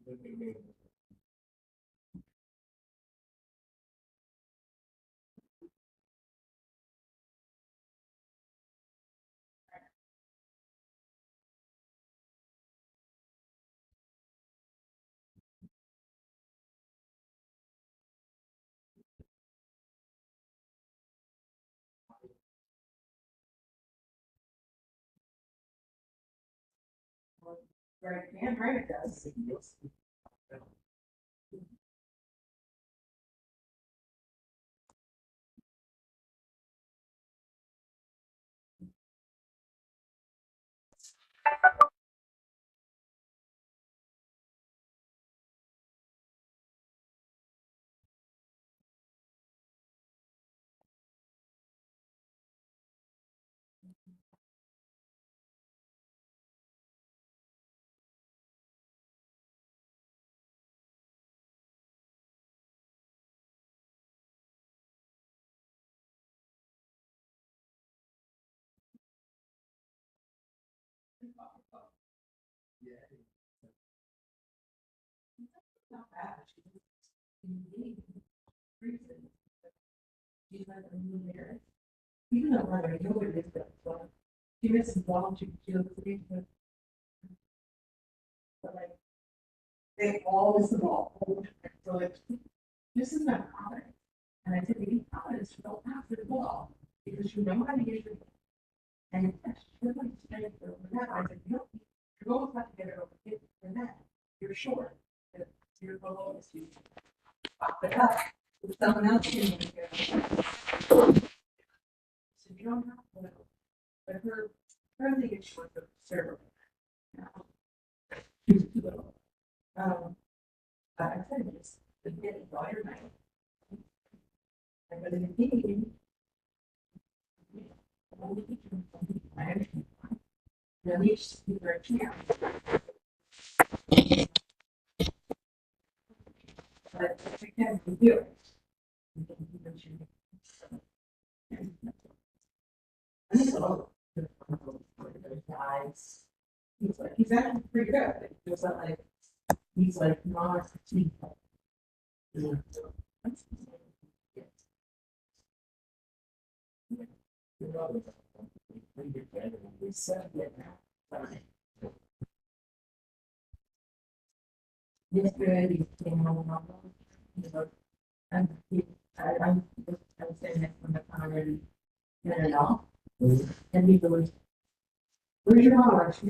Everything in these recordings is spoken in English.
Right, and Brandon does. Not bad. She's like a new there. Even though I know what it is, but she misses ball, she looks at me, but like, they all miss the ball. So like, this is not common. And I said, you need confidence to go after the ball, because you know how to use it. And if you're like, to for that, I said, you don't, you always have to get it over it for that. You're short. If you're below this, you pop it up. If someone else can make it. So you don't have to, but her thing is short of server. She's too little. But I said, just the beginning, water night. And with the beginning, release your chair. But I can't do it. Guys. He's like, he's actually pretty good. It's not like, he's like, not fatigued. This good, he's getting on. I'm, I'm saying that from the already, you know, and he goes, where's your mom? She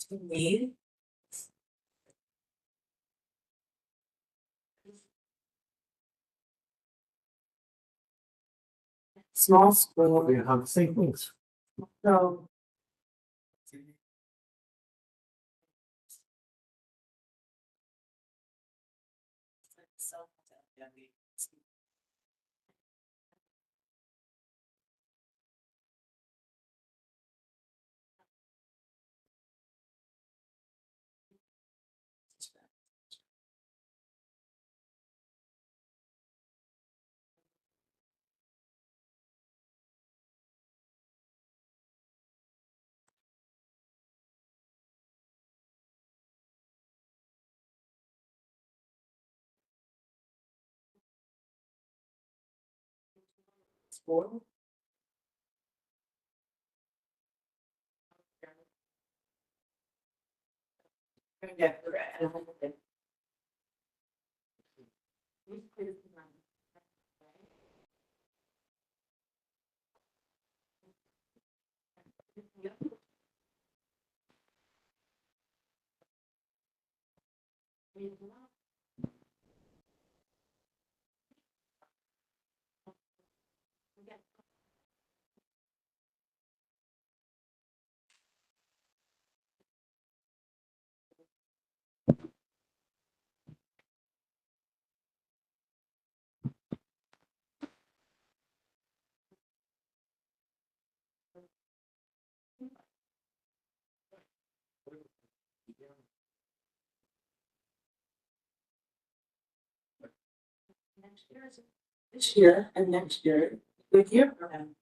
To me, small school, We have the same things. so. School. This year and next year, good year for him.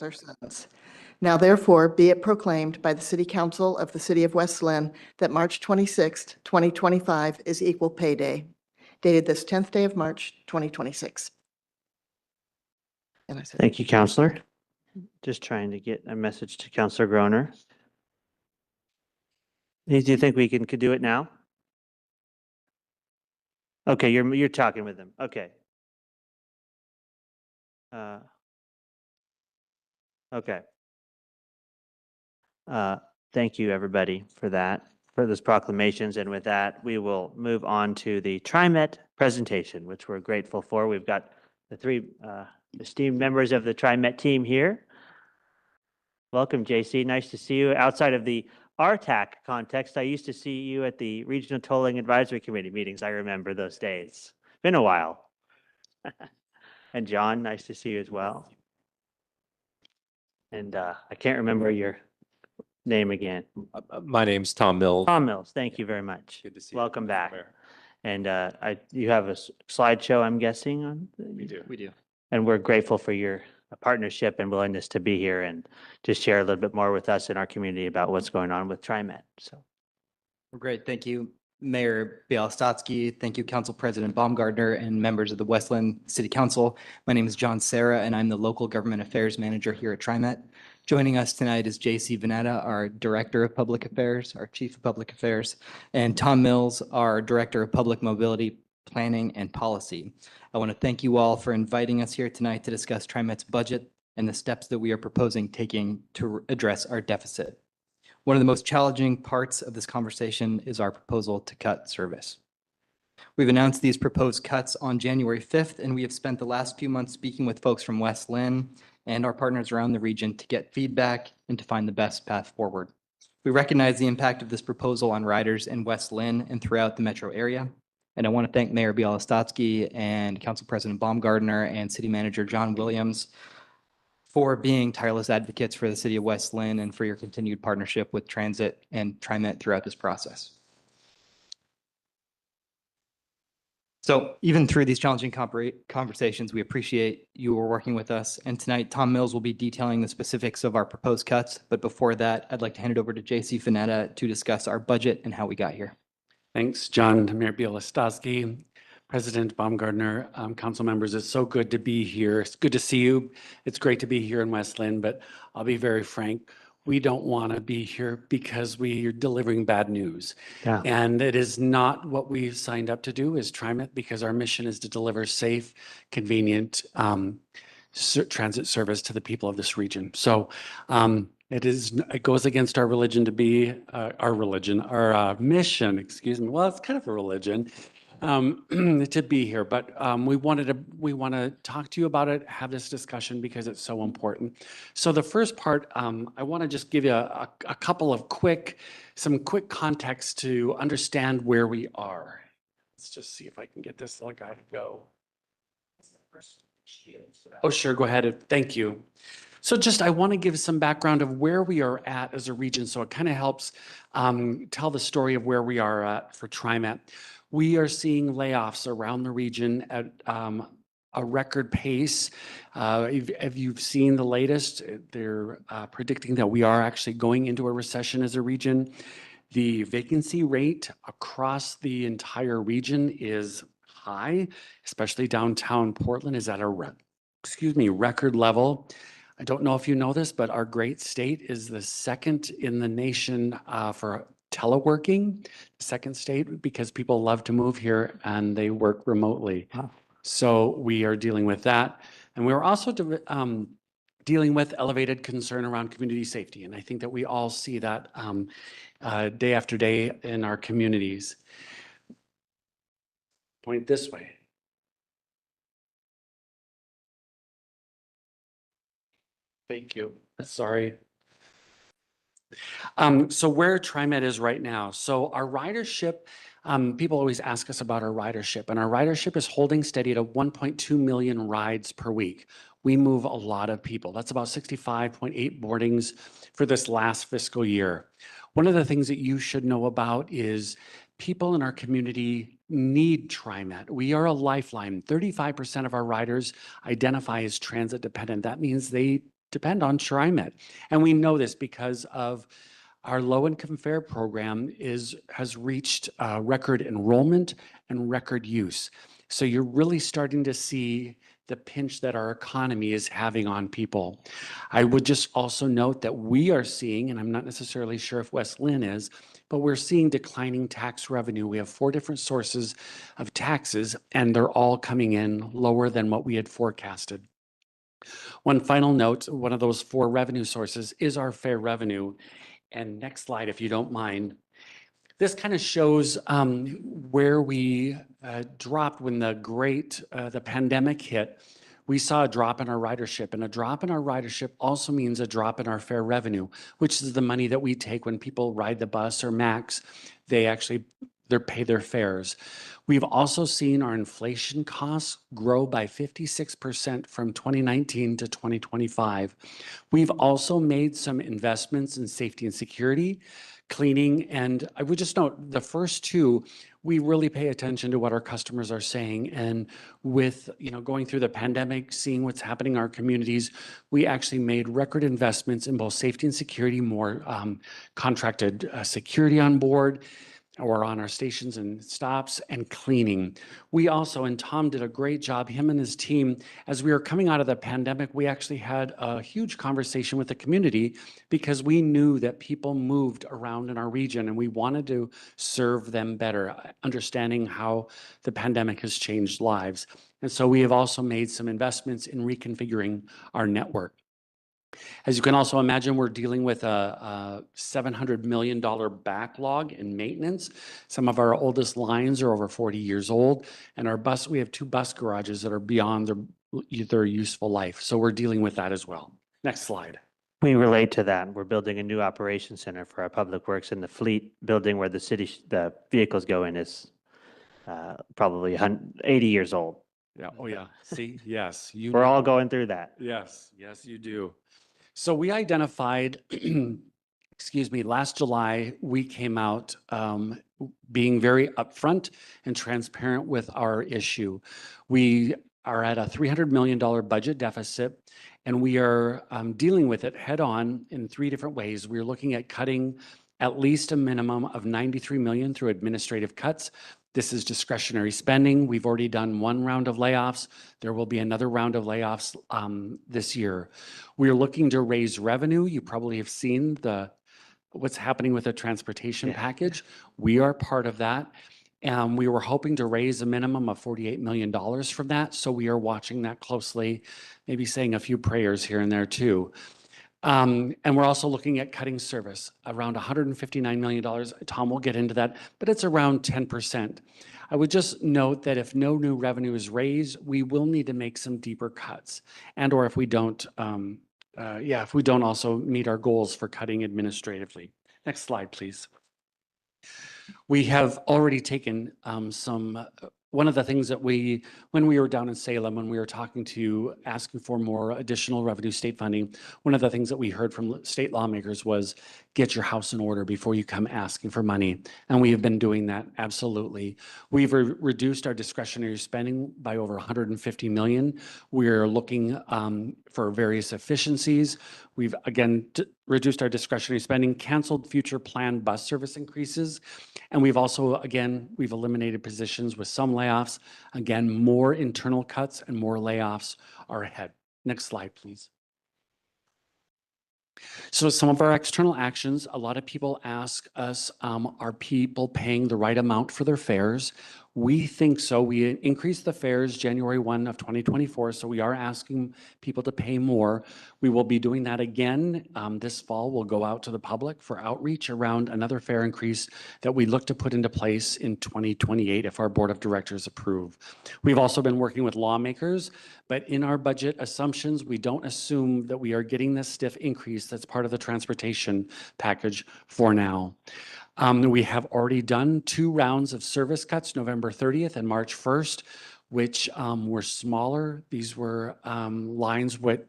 our sons. Now therefore be it proclaimed by the City Council of the City of West Lynn that March 26th, 2025 is Equal Pay Day, dated this 10th day of March, 2026. And I said, Thank you, Counselor. Just trying to get a message to Counselor Groner. Do you think we could do it now? Okay, you're talking with him. Okay. Okay. Thank you, everybody, for those proclamations. And with that, we will move on to the TriMet presentation, which we're grateful for. We've got the three esteemed members of the TriMet team here. Welcome, JC. Nice to see you. Outside of the RTAC context, I used to see you at the Regional Tolling Advisory Committee meetings. I remember those days. Been a while. And John, nice to see you as well. And I can't remember your name again. My name's Tom Mills. Tom Mills, thank you very much. Good to see you. Welcome back. Mayor. And you have a slideshow, I'm guessing, on? We do. We do. And we're grateful for your partnership and willingness to be here and just share a little bit more with us and our community about what's going on with TriMet. So, Great. Thank you, Mayor Bialystotsky. Thank you, Council President Baumgartner and members of the West Lynn City Council. My name is John Serra, and I'm the Local Government Affairs Manager here at TriMet. Joining us tonight is J.C. Vanetta, our Director of Public Affairs, our Chief of Public Affairs, and Tom Mills, our Director of Public Mobility, Planning, and Policy. I want to thank you all for inviting us here tonight to discuss TriMet's budget and the steps that we are proposing taking to address our deficit. One of the most challenging parts of this conversation is our proposal to cut service. We've announced these proposed cuts on January 5th, and we have spent the last few months speaking with folks from West Lynn and our partners around the region to get feedback and to find the best path forward. We recognize the impact of this proposal on riders in West Lynn and throughout the metro area. And I want to thank Mayor Bialystotsky and Council President Baumgartner and City Manager John Williams for being tireless advocates for the City of West Lynn and for your continued partnership with Transit and TriMet throughout this process. So even through these challenging conversations, we appreciate you working with us. And tonight, Tom Mills will be detailing the specifics of our proposed cuts. But before that, I'd like to hand it over to J.C. Vanetta to discuss our budget and how we got here. Thanks, John. Mayor Bialystotsky, President Baumgartner, council members. It's so good to be here. It's good to see you. It's great to be here in West Lynn, but I'll be very frank. We don't want to be here because we are delivering bad news. yeah. And it is not what we've signed up to do as TriMet, because our mission is to deliver safe, convenient transit service to the people of this region. So it goes against our religion to be our mission, excuse me. Well, it's kind of a religion to be here, but we want to talk to you about it, have this discussion because it's so important. So the first part, I want to just give you a couple of some quick context to understand where we are. Let's just see if I can get this little guy to go. Oh, sure, go ahead. Thank you. So I want to give some background of where we are at as a region, so it kind of helps tell the story of where we are at for TriMet. We are seeing layoffs around the region at a record pace. If you've seen the latest, they're predicting that we are actually going into a recession as a region. The vacancy rate across the entire region is high, especially downtown Portland is at a record level. I don't know if you know this, but our great state is the second in the nation for teleworking, second state, because people love to move here and they work remotely. Wow. So we are dealing with that. And we're also dealing with elevated concern around community safety. And I think that we all see that day after day in our communities. Point this way. Thank you. Sorry. So where TriMet is right now. So our ridership, people always ask us about our ridership, and our ridership is holding steady at 1.2 million rides per week. We move a lot of people. That's about 65.8 boardings for this last fiscal year. One of the things that you should know about is people in our community need TriMet. We are a lifeline. 35% of our riders identify as transit dependent. That means they depend on TriMet. And we know this because of our low-income fare program has reached record enrollment and record use. So you're really starting to see the pinch that our economy is having on people. I would just also note that we are seeing, and I'm not necessarily sure if West Lynn is, but we're seeing declining tax revenue. We have 4 different sources of taxes, and they're all coming in lower than what we had forecasted. One final note, one of those 4 revenue sources is our fare revenue. And next slide, if you don't mind. This kind of shows where we dropped when the pandemic hit. We saw a drop in our ridership, and a drop in our ridership also means a drop in our fare revenue, which is the money that we take when people ride the bus or MAX. They pay their fares. We've also seen our inflation costs grow by 56% from 2019 to 2025. We've also made some investments in safety and security, cleaning, and I would just note the first 2, we really pay attention to what our customers are saying. And with, going through the pandemic, seeing what's happening in our communities, we actually made record investments in both safety and security, more contracted security on board, or on our stations and stops, and cleaning. We also, and Tom did a great job, him and his team, as we were coming out of the pandemic, we actually had a huge conversation with the community because we knew that people moved around in our region and we wanted to serve them better, understanding how the pandemic has changed lives. And so we have also made some investments in reconfiguring our network. As you can also imagine, we're dealing with a $700 million backlog in maintenance. Some of our oldest lines are over 40 years old, and we have 2 bus garages that are beyond their useful life. So we're dealing with that as well. Next slide. We relate to that. We're building a new operations center for our public works, and the fleet building where the vehicles go in is probably 80 years old. Yeah. Oh, yeah. See, yes. We're all going through that. Yes. Yes, you do. So we identified, last July, we came out being very upfront and transparent with our issue. We are at a $300 million budget deficit, and we are dealing with it head on in 3 different ways. We're looking at cutting at least a minimum of $93 million through administrative cuts. This is discretionary spending. We've already done 1 round of layoffs. There will be another round of layoffs this year. We're looking to raise revenue. You probably have seen what's happening with the transportation package. We are part of that. And we were hoping to raise a minimum of $48 million from that. So we are watching that closely, maybe saying a few prayers here and there too. And we're also looking at cutting service, around $159 million. Tom will get into that, but it's around 10%. I would just note that if no new revenue is raised, we will need to make some deeper cuts. And or if we don't, if we don't also meet our goals for cutting administratively. Next slide, please. We have already taken one of the things that when we were down in Salem, when we were talking to asking for more additional revenue state funding, one of the things that we heard from state lawmakers was get your house in order before you come asking for money. And we have been doing that, absolutely. We've reduced our discretionary spending by over 150 million. We're looking for various efficiencies. We've again reduced our discretionary spending, canceled future planned bus service increases. And we've also, we've eliminated positions with some layoffs. Again, more internal cuts and more layoffs are ahead. Next slide, please. So some of our external actions, a lot of people ask us, are people paying the right amount for their fares? We think so. We increased the fares January 1 of 2024, so we are asking people to pay more. We will be doing that again this fall. We'll go out to the public for outreach around another fare increase that we look to put into place in 2028 if our board of directors approve. We've also been working with lawmakers, but in our budget assumptions, we don't assume that we are getting this stiff increase that's part of the transportation package for now. We have already done 2 rounds of service cuts, November 30th and March 1st, which were smaller. These were lines where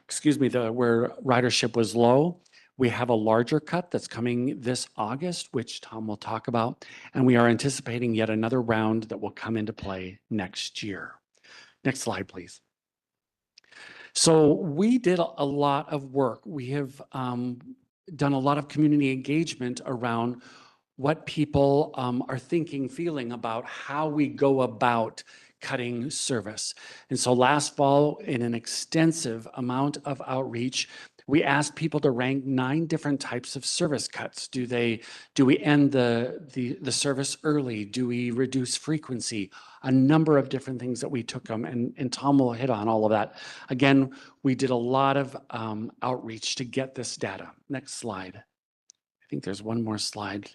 ridership was low. We have a larger cut that's coming this August, which Tom will talk about, and we are anticipating yet another round that will come into play next year. Next slide, please. So we did a lot of work. We have done a lot of community engagement around what people are thinking, feeling about how we go about cutting service. And so last fall, in an extensive amount of outreach, we asked people to rank 9 different types of service cuts. Do we end the service early? Do we reduce frequency? A number of different things that we took them, and Tom will hit on all of that. Again, we did a lot of outreach to get this data. Next slide. I think there's one more slide.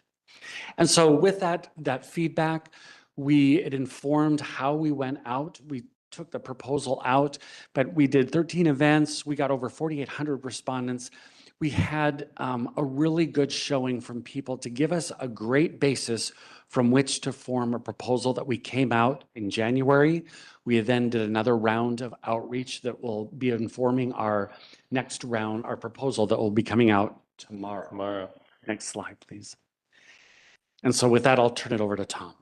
And so with that feedback, it informed how we went out. We took the proposal out, but we did 13 events. We got over 4,800 respondents. We had a really good showing from people to give us a great basis from which to form a proposal that we came out in January. We then did another round of outreach that will be informing our next round, our proposal that will be coming out tomorrow. Next slide, please. And so with that, I'll turn it over to Tom.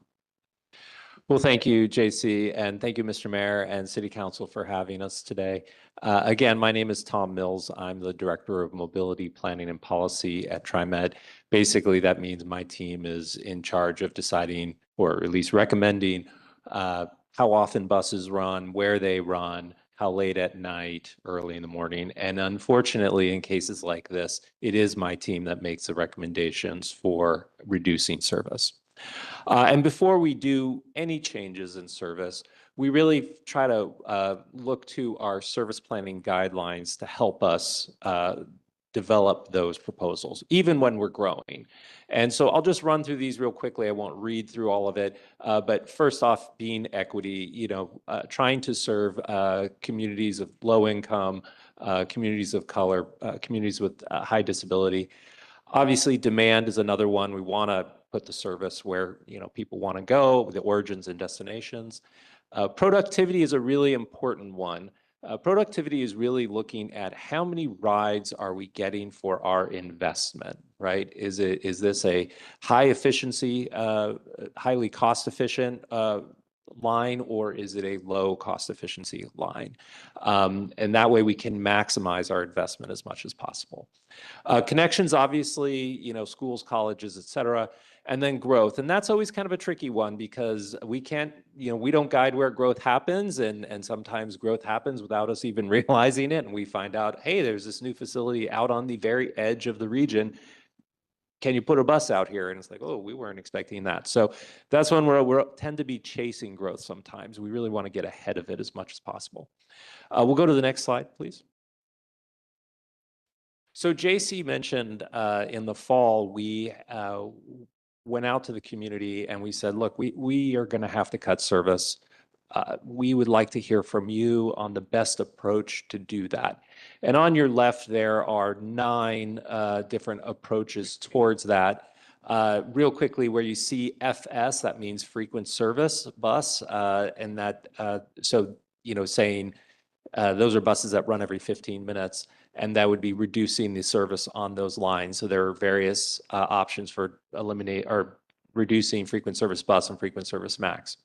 Well, thank you, JC, and thank you, Mr. Mayor and City Council for having us today. Again, my name is Tom Mills. I'm the Director of Mobility Planning and Policy at TriMet. Basically, that means my team is in charge of deciding, or at least recommending, how often buses run, where they run, how late at night, early in the morning. And unfortunately, in cases like this, it is my team that makes the recommendations for reducing service. And before we do any changes in service, we really try to look to our service planning guidelines to help us develop those proposals, even when we're growing. And so I'll just run through these real quickly. I won't read through all of it. But first off, being equity, trying to serve communities of low income, communities of color, communities with high disability. Obviously, demand is another one. We want to put the service where people want to go, the origins and destinations. Productivity is a really important one. Productivity is really looking at how many rides are we getting for our investment, right? Is this a high efficiency, highly cost efficient line, or is it a low cost efficiency line? And that way we can maximize our investment as much as possible. Connections, obviously, schools, colleges, et cetera. And then growth. And that's always kind of a tricky one because we can't, we don't guide where growth happens. And sometimes growth happens without us even realizing it. And we find out, hey, there's this new facility out on the very edge of the region. Can you put a bus out here? And it's like, oh, we weren't expecting that. So that's when we tend to be chasing growth sometimes. We really want to get ahead of it as much as possible. We'll go to the next slide, please. So JC mentioned in the fall, we went out to the community and we said, look, we are going to have to cut service. We would like to hear from you on the best approach to do that. And on your left, there are 9 different approaches towards that. Real quickly, where you see FS, that means frequent service bus. And that, saying those are buses that run every 15 minutes. And that would be reducing the service on those lines. So there are various options for reducing frequent service bus and frequent service max.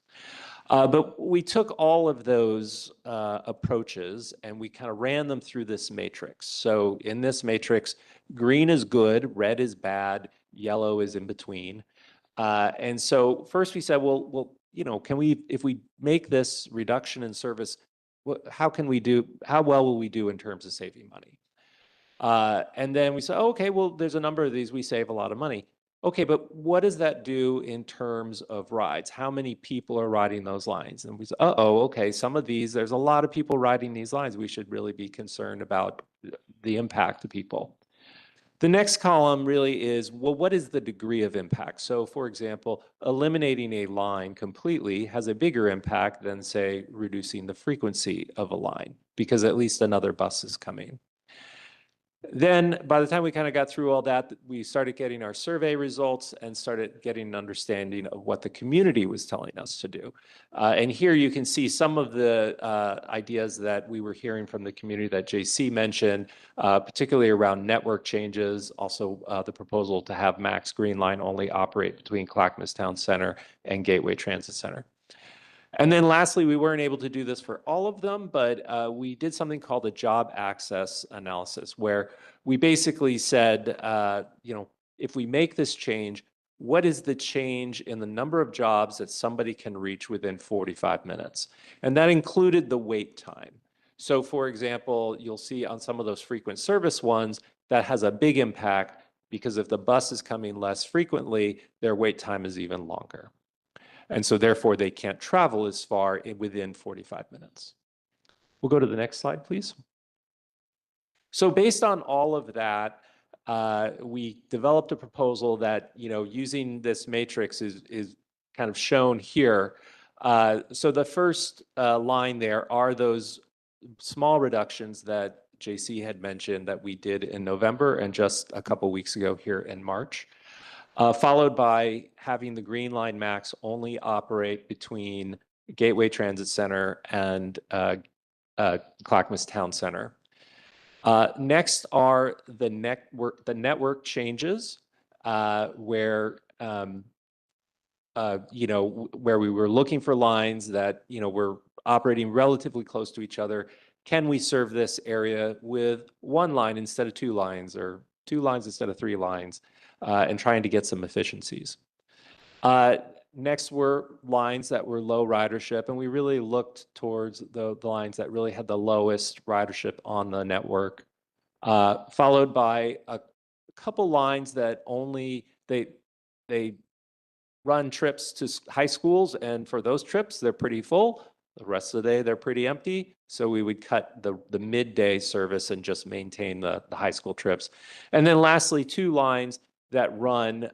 But we took all of those approaches and we kind of ran them through this matrix. So in this matrix, green is good, red is bad, yellow is in between. And so first we said, well, if we make this reduction in service, how well will we do in terms of saving money? And then we said, okay, well, there's a number of these, we save a lot of money. Okay, but what does that do in terms of rides? How many people are riding those lines? And we said, okay, some of these, there's a lot of people riding these lines. We should really be concerned about the impact to people. The next column really is, well, what is the degree of impact? So for example, eliminating a line completely has a bigger impact than, say, reducing the frequency of a line, because at least another bus is coming. Then by the time we kind of got through all that, we started getting our survey results and started getting an understanding of what the community was telling us to do. And here you can see some of the ideas that we were hearing from the community that JC mentioned, particularly around network changes, also the proposal to have Max Green Line only operate between Clackamas Town Center and Gateway Transit Center. And then lastly, we weren't able to do this for all of them, but we did something called a job access analysis, where we basically said, if we make this change, what is the change in the number of jobs that somebody can reach within 45 minutes? And that included the wait time. So for example, you'll see on some of those frequent service ones, that has a big impact because if the bus is coming less frequently, their wait time is even longer. And so therefore they can't travel as far within 45 minutes. We'll go to the next slide, please. So based on all of that, we developed a proposal that, using this matrix is kind of shown here. So the first line there are those small reductions that JC had mentioned that we did in November and just a couple weeks ago here in March. Followed by having the Green Line Max only operate between Gateway Transit Center and Clackamas Town Center. Next are the network changes, where where we were looking for lines that were operating relatively close to each other. Can we serve this area with one line instead of two lines, or two lines instead of three lines? And trying to get some efficiencies. Next were lines that were low ridership, and we really looked towards the lines that really had the lowest ridership on the network, followed by a couple lines that only they run trips to high schools, and for those trips, they're pretty full. The rest of the day, they're pretty empty. So we would cut the midday service and just maintain the high school trips. And then lastly, two lines that run,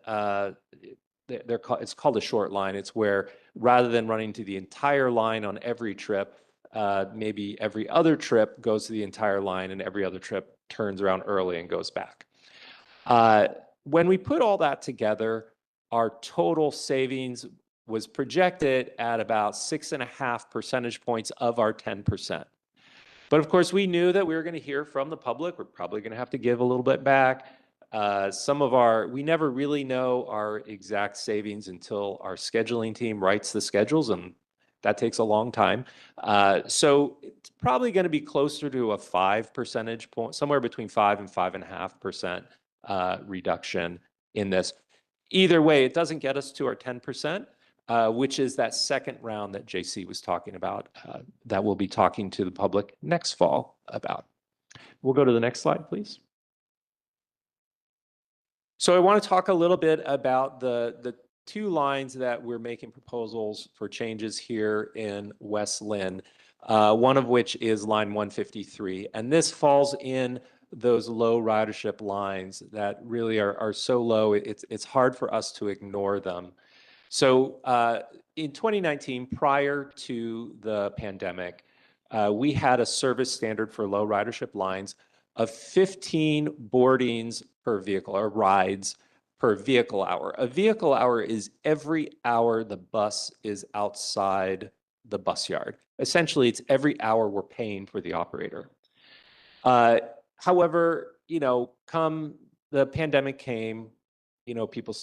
it's called a short line. It's where rather than running to the entire line on every trip, maybe every other trip goes to the entire line and every other trip turns around early and goes back. When we put all that together, our total savings was projected at about 6.5 percentage points of our 10%. But of course, we knew that we were going to hear from the public. We're probably going to have to give a little bit back. We never really know our exact savings until our scheduling team writes the schedules, and that takes a long time. So it's probably going to be closer to a 5 percentage point, somewhere between 5 and 5.5% reduction in this. Either way, it doesn't get us to our 10%, which is that second round that JC was talking about, that we'll be talking to the public next fall about. We'll go to the next slide, please. So I want to talk a little bit about the two lines that we're making proposals for changes here in West Lynn, one of which is line 153. And this falls in those low ridership lines that really are so low, it's hard for us to ignore them. So in 2019, prior to the pandemic, we had a service standard for low ridership lines of 15 boardings per vehicle, or rides per vehicle hour. A vehicle hour is every hour the bus is outside the bus yard. Essentially, it's every hour we're paying for the operator. However, come the pandemic came, people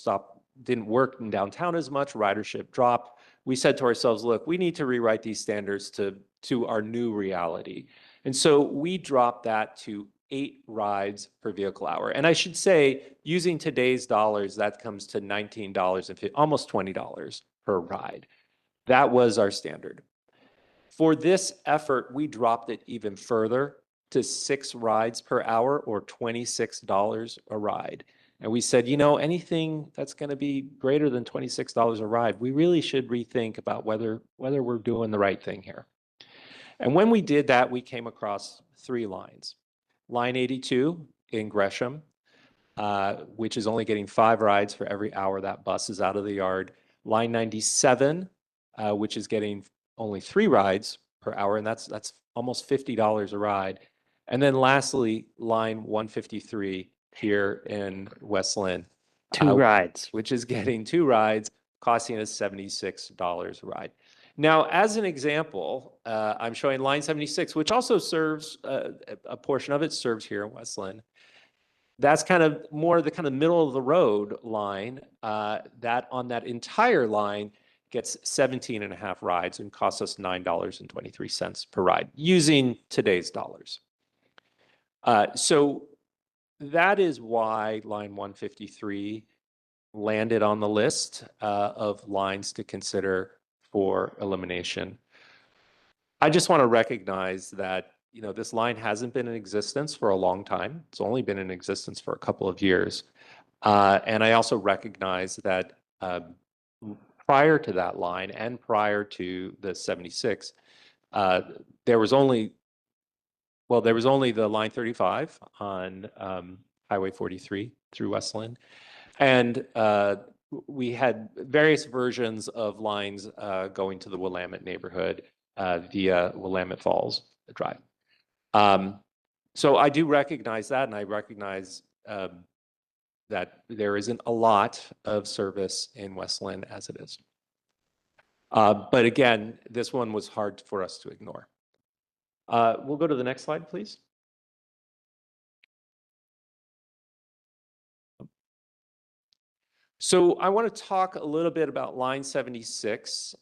didn't work in downtown as much, ridership dropped. We said to ourselves, look, we need to rewrite these standards to our new reality. And so we dropped that to 8 rides per vehicle hour. And I should say, using today's dollars, that comes to $19, almost $20 per ride. That was our standard. For this effort, we dropped it even further to 6 rides per hour, or $26 a ride. And we said, anything that's going to be greater than $26 a ride, we really should rethink about whether we're doing the right thing here. And when we did that, we came across 3 lines. Line 82 in Gresham, which is only getting 5 rides for every hour that bus is out of the yard. Line 97, which is getting only 3 rides per hour, and that's almost $50 a ride. And then lastly, line 153 here in West Lynn. 2 rides. Which is getting 2 rides, costing us $76 a ride. Now, as an example, I'm showing line 76, which also serves, a portion of it serves here in West Lynn. That's kind of more the kind of middle of the road line, that on that entire line gets 17 and a half rides and costs us $9.23 per ride using today's dollars. So that is why line 153 landed on the list of lines to consider for elimination. I just want to recognize that this line hasn't been in existence for a long time. It's only been in existence for a couple of years. And I also recognize that prior to that line and prior to the 76, there was only the line 35 on Highway 43 through West Lynn. And we had various versions of lines going to the Willamette neighborhood via Willamette Falls Drive. So I do recognize that, and I recognize that there isn't a lot of service in West Lynn as it is. But again, this one was hard for us to ignore. We'll go to the next slide, please. So I want to talk a little bit about line 76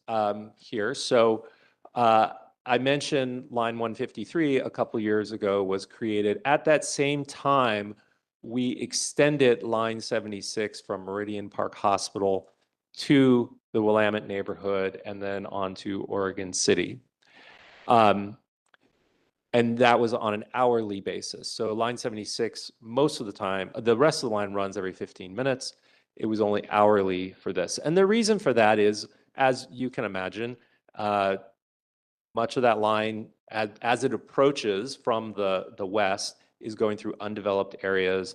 here. So I mentioned line 153 a couple years ago was created. At that same time, we extended line 76 from Meridian Park Hospital to the Willamette neighborhood and then on to Oregon City. And that was on an hourly basis. So line 76, most of the time, the rest of the line runs every 15 minutes. It was only hourly for this. And the reason for that is, as you can imagine, much of that line, as it approaches from the west, is going through undeveloped areas.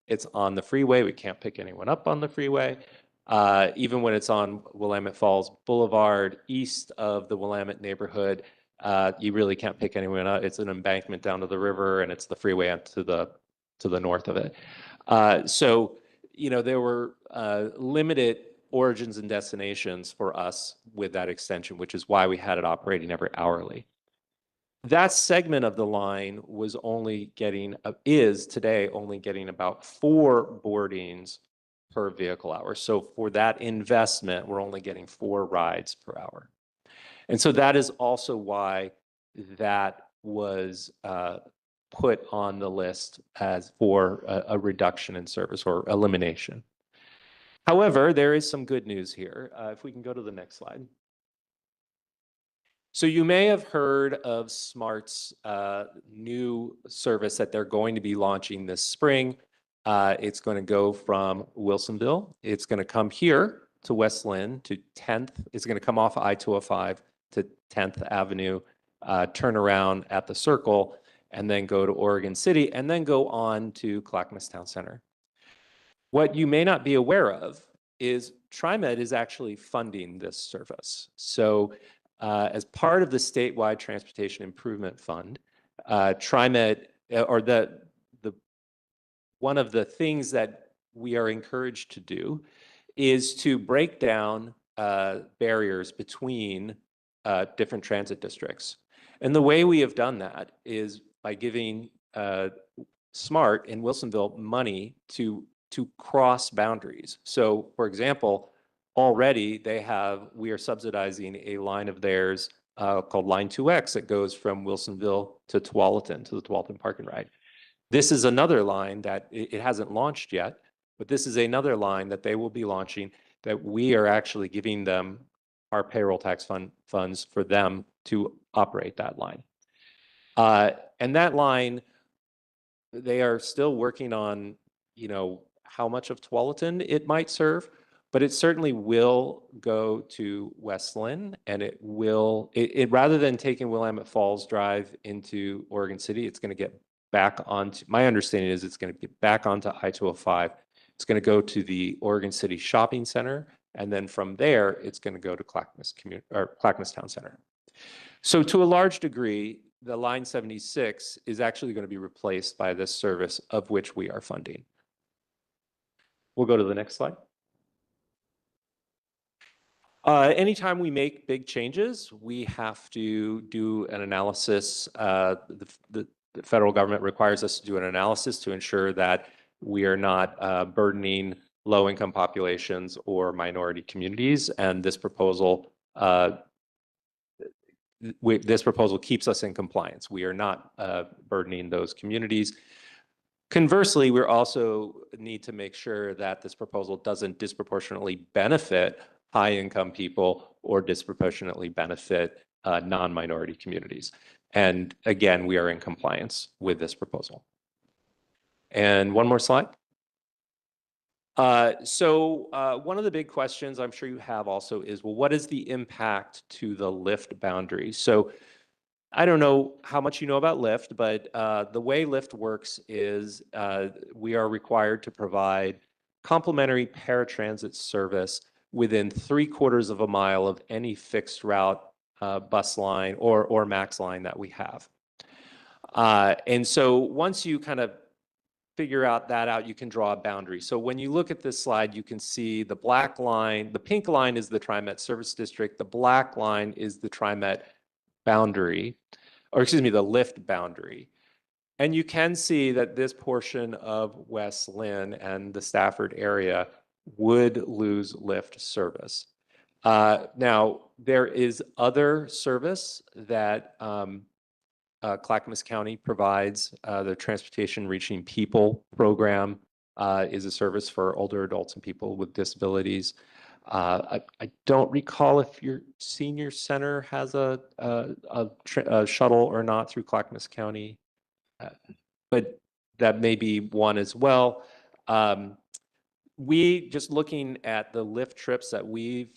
It's on the freeway. We can't pick anyone up on the freeway. Even when it's on Willamette Falls Boulevard, east of the Willamette neighborhood, you really can't pick anyone up. It's an embankment down to the river, and it's the freeway to the north of it. So, there were limited origins and destinations for us with that extension, which is why we had it operating every hourly. That segment of the line is today only getting about 4 boardings per vehicle hour. So for that investment, we're only getting 4 rides per hour. And so that is also why that was put on the list as for a reduction in service or elimination. However, there is some good news here. If we can go to the next slide. So you may have heard of SMART's new service that they're going to be launching this spring. It's going to go from Wilsonville. It's going to come here to West Lynn to 10th. It's going to come off I-205 to 10th Avenue, turn around at the Circle, and then go to Oregon City, and then go on to Clackamas Town Center. What you may not be aware of is TriMet is actually funding this service. So as part of the statewide transportation improvement fund, TriMet, or one of the things that we are encouraged to do is to break down barriers between different transit districts. And the way we have done that is by giving SMART in Wilsonville money to cross boundaries. So, for example, already we are subsidizing a line of theirs called Line 2X that goes from Wilsonville to Tualatin, to the Tualatin Park and Ride. This is another line that it hasn't launched yet, but this is another line that they will be launching that we are actually giving them our payroll tax funds for them to operate that line. And that line, they are still working on, how much of Tualatin it might serve, but it certainly will go to West Lynn, and it will, rather than taking Willamette Falls Drive into Oregon City, it's going to get back onto, my understanding is it's going to get back onto I-205. It's going to go to the Oregon City Shopping Center, and then from there, it's going to go to Clackamas Town Center. So to a large degree, the Line 76 is actually going to be replaced by this service of which we are funding. We'll go to the next slide. Anytime we make big changes, we have to do an analysis. The federal government requires us to do an analysis to ensure that we are not burdening low-income populations or minority communities. And this proposal keeps us in compliance. We are not burdening those communities. Conversely, we also need to make sure that this proposal doesn't disproportionately benefit high-income people or disproportionately benefit non-minority communities. And again, we are in compliance with this proposal. And one more slide. One of the big questions I'm sure you have also is, well, what is the impact to the lift boundary? So I don't know how much you know about Lyft, but the way Lyft works is we are required to provide complimentary paratransit service within 3/4 of a mile of any fixed route bus line or max line that we have. And so once you kind of figure that out, you can draw a boundary. So when you look at this slide, you can see the black line, the pink line is the TriMet service district, the black line is the TriMet boundary, or excuse me, the Lyft boundary. And you can see that this portion of West Lynn and the Stafford area would lose Lyft service. Now, there is other service that Clackamas County provides. The Transportation Reaching People program is a service for older adults and people with disabilities. I don't recall if your senior center has a shuttle or not through Clackamas County, but that may be one as well. We just looking at the Lyft trips that we've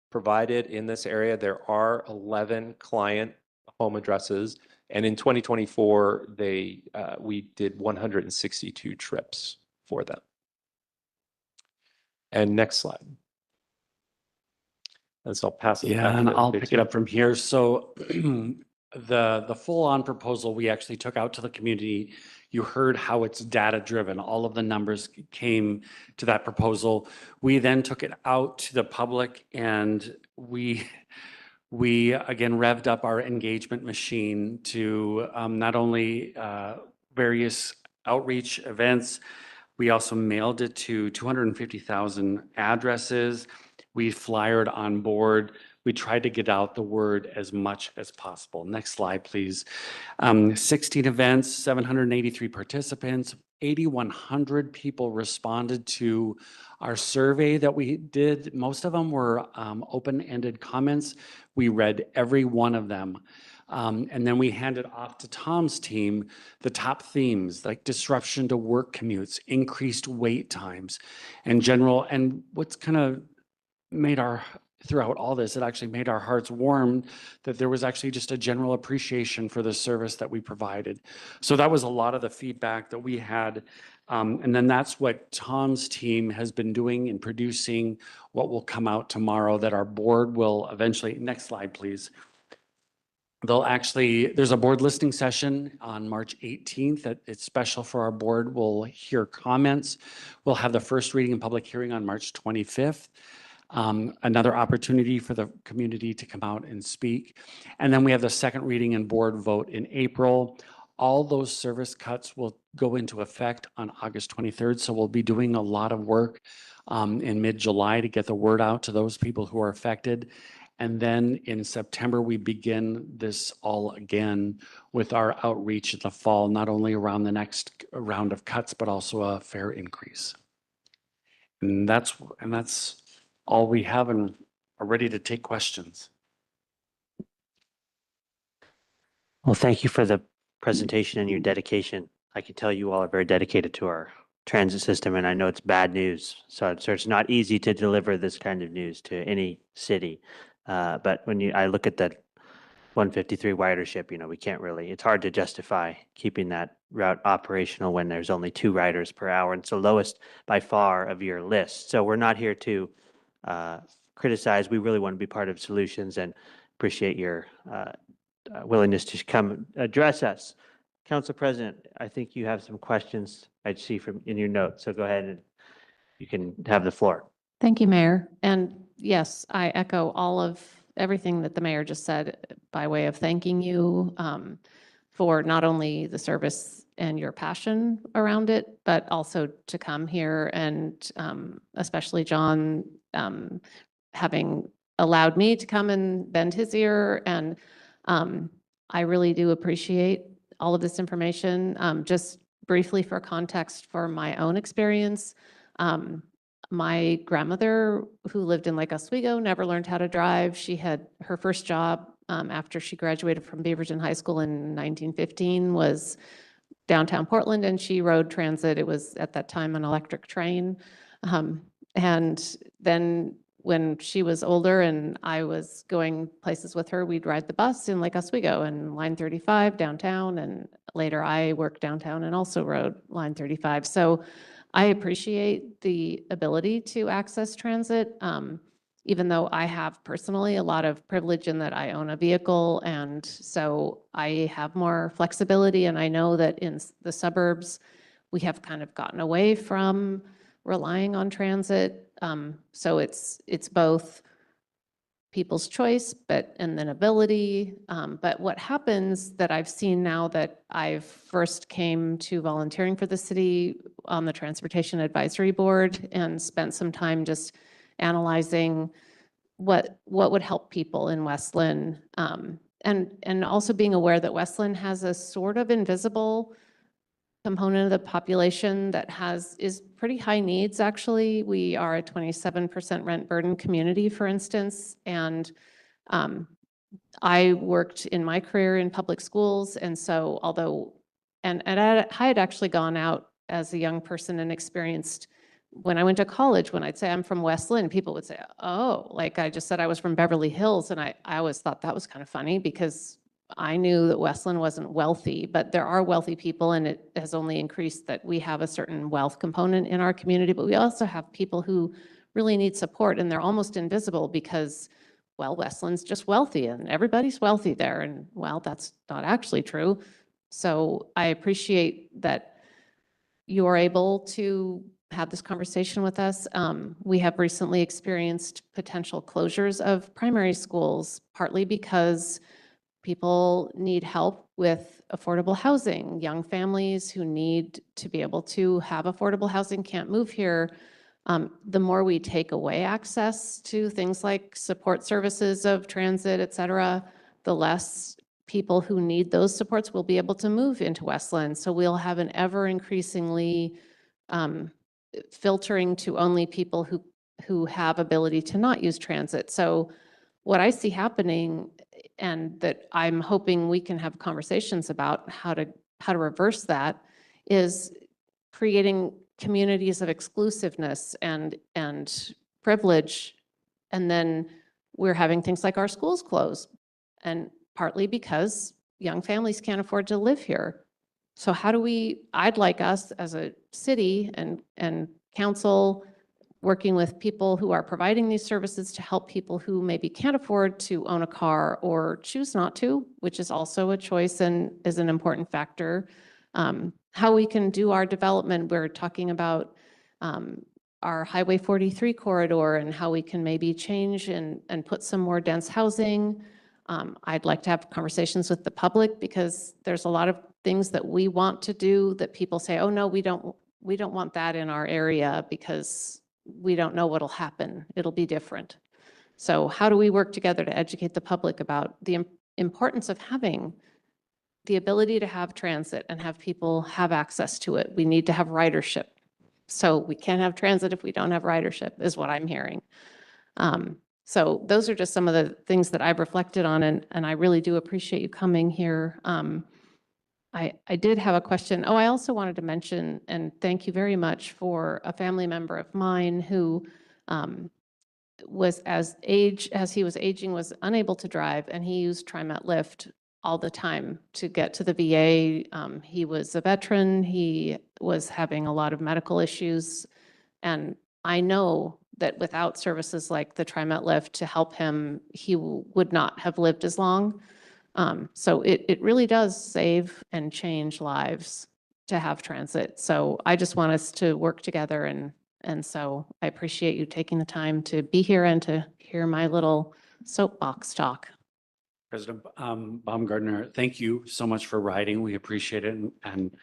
provided in this area, there are 11 client home addresses. And in 2024, we did 162 trips for them. And next slide. And so I'll pass it back Yeah, and to I'll JT. pick it up from here. So the full-on proposal we actually took out to the community. You heard how it's data-driven. All of the numbers came to that proposal. We then took it out to the public, and we again revved up our engagement machine to not only various outreach events, we also mailed it to 250,000 addresses. We flyered on board. We tried to get out the word as much as possible. Next slide, please. 16 events, 783 participants, 8,100 people responded to our survey that we did. Most of them were open-ended comments. We read every one of them. And then we handed off to Tom's team the top themes like disruption to work commutes, increased wait times, and general. And what's kind of made throughout all this, it actually made our hearts warm that there was actually just a general appreciation for the service that we provided. So that was a lot of the feedback that we had. And then that's what Tom's team has been doing in producing what will come out tomorrow that our board will eventually, next slide, please. There's a board listening session on March 18th that it's special for our board. We'll hear comments. We'll have the first reading and public hearing on March 25th. Another opportunity for the community to come out and speak. And then we have the second reading and board vote in April. All those service cuts will go into effect on August 23rd. So we'll be doing a lot of work in mid-July to get the word out to those people who are affected. And then in September, we begin this all again with our outreach in the fall, not only around the next round of cuts, but also a fare increase. And that's all we have, and are ready to take questions. Well, thank you for the presentation and your dedication. I can tell you all are very dedicated to our transit system, and I know it's bad news. So it's not easy to deliver this kind of news to any city. But when I look at that 153 ridership, we can't really, it's hard to justify keeping that route operational when there's only 2 riders per hour. And it's the lowest by far of your list. So we're not here to criticize. We really want to be part of solutions and appreciate your willingness to come address us. Council President, I think you have some questions I see from in your notes. So go ahead and you can have the floor. Thank you, Mayor. And yes, I echo all of everything that the mayor just said by way of thanking you for not only the service and your passion around it, but also to come here and especially John having allowed me to come and bend his ear. And I really do appreciate all of this information. Just briefly for context for my own experience, my grandmother, who lived in Lake Oswego, never learned how to drive. She had her first job after she graduated from Beaverton High School in 1915 was downtown Portland, and she rode transit. It was at that time an electric train. And then when she was older and I was going places with her, we'd ride the bus in Lake Oswego and Line 35 downtown. And later I worked downtown and also rode Line 35. So I appreciate the ability to access transit, even though I have personally a lot of privilege in that I own a vehicle. And so I have more flexibility. And I know that in the suburbs, we have kind of gotten away from relying on transit. So it's both people's choice, and then ability. But what happens that I've seen now that I've first came to volunteering for the city on the Transportation Advisory Board and spent some time just analyzing what would help people in West Lynn. And also being aware that West Lynn has a sort of invisible component of the population that is pretty high needs, actually. We are a 27% rent burden community, for instance, and I worked in my career in public schools, and so and I had actually gone out as a young person and experienced, when I went to college, when I'd say I'm from West Lynn, people would say, oh, like I just said I was from Beverly Hills, and I always thought that was kind of funny because I knew that West Lynn wasn't wealthy, but there are wealthy people, and it has only increased that we have a certain wealth component in our community, but we also have people who really need support, and they're almost invisible because, well, West Lynn's just wealthy and everybody's wealthy there, and well, that's not actually true. So I appreciate that you're able to have this conversation with us. We have recently experienced potential closures of primary schools, partly because people need help with affordable housing. Young families who need to be able to have affordable housing can't move here. The more we take away access to things like support services of transit, et cetera, the less people who need those supports will be able to move into West Lynn. So we'll have an ever increasingly filtering to only people who have ability to not use transit. So what I see happening, and that I'm hoping we can have conversations about how to reverse that, is creating communities of exclusiveness and privilege. And then we're having things like our schools close, and partly because young families can't afford to live here. So how do I'd like us as a city and council, working with people who are providing these services to help people who maybe can't afford to own a car or choose not to, which is also a choice and is an important factor. How we can do our development. We're talking about our Highway 43 corridor and how we can maybe change and put some more dense housing. I'd like to have conversations with the public because there's a lot of things that we want to do that people say, oh no, we don't want that in our area because we don't know what'll happen. It'll be different. So how do we work together to educate the public about the importance of having the ability to have transit and have people have access to it? We need to have ridership. So we can't have transit if we don't have ridership, is what I'm hearing. So those are just some of the things that I've reflected on, and I really do appreciate you coming here. I did have a question. Oh, I also wanted to mention, and thank you very much, for a family member of mine who was as he was aging, was unable to drive, and he used TriMet Lyft all the time to get to the VA. He was a veteran. He was having a lot of medical issues, and I know that without services like the TriMet Lyft to help him, he would not have lived as long. So it really does save and change lives to have transit. So I just want us to work together, and so I appreciate you taking the time to be here and to hear my little soapbox talk. President Baumgartner, thank you so much for writing. We appreciate it. And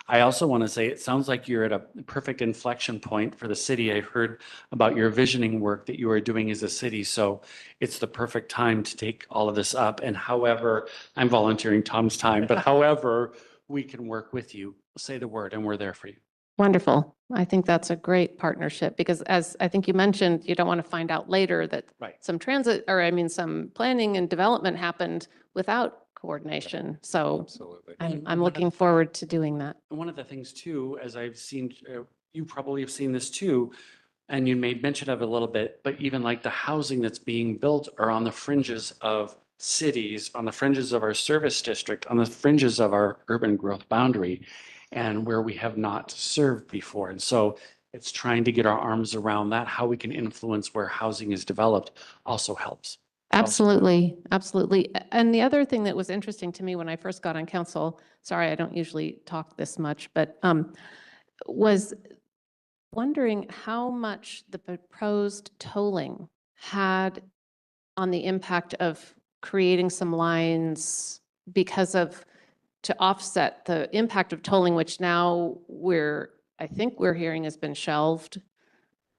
I also want to say, it sounds like you're at a perfect inflection point for the city. I heard about your visioning work that you are doing as a city. So it's the perfect time to take all of this up. And however, I'm volunteering Tom's time, but however we can work with you, say the word and we're there for you. Wonderful. I think that's a great partnership because as I think you mentioned, you don't want to find out later that Right. some some planning and development happened without coordination. So Absolutely. I'm looking forward to doing that. And one of the things too, as I've seen, you probably have seen this too, and you made mention of it a little bit, but even like the housing that's being built are on the fringes of cities, on the fringes of our service district, on the fringes of our urban growth boundary, and where we have not served before. And so it's trying to get our arms around that, how we can influence where housing is developed also helps. Absolutely, absolutely. And the other thing that was interesting to me when I first got on council, sorry, I don't usually talk this much, but was wondering how much the proposed tolling had on the impact of creating some lines because of, to offset the impact of tolling, which now I think we're hearing has been shelved,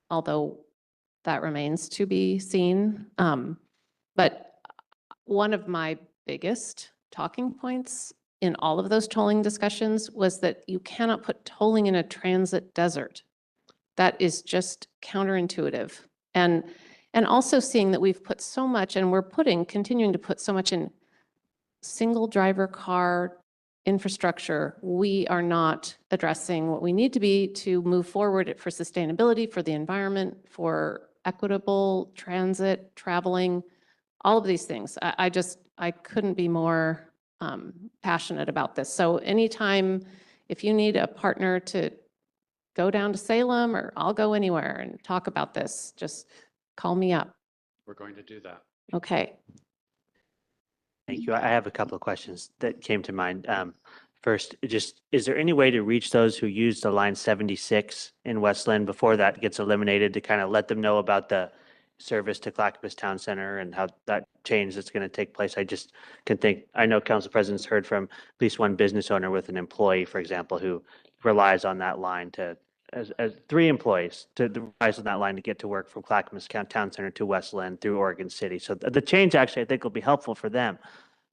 although that remains to be seen. But one of my biggest talking points in all of those tolling discussions was that you cannot put tolling in a transit desert. That is just counterintuitive. And also seeing that we've put so much, and we're continuing to put so much in single driver car infrastructure, we are not addressing what we need to be to move forward for sustainability, for the environment, for equitable transit, traveling, all of these things. I couldn't be more passionate about this. So anytime, if you need a partner to go down to Salem, or I'll go anywhere and talk about this, just call me up. We're going to do that. Okay. Thank you. I have a couple of questions that came to mind. First, just, is there any way to reach those who use the line 76 in Westland before that gets eliminated to kind of let them know about the service to Clackamas Town Center and how that change that's going to take place? I just can think, I know Council President's heard from at least one business owner with an employee, for example, who relies on that line as 3 employees relies on that line to get to work from Clackamas Town Center to Westland through Oregon City. So the change actually, I think, will be helpful for them.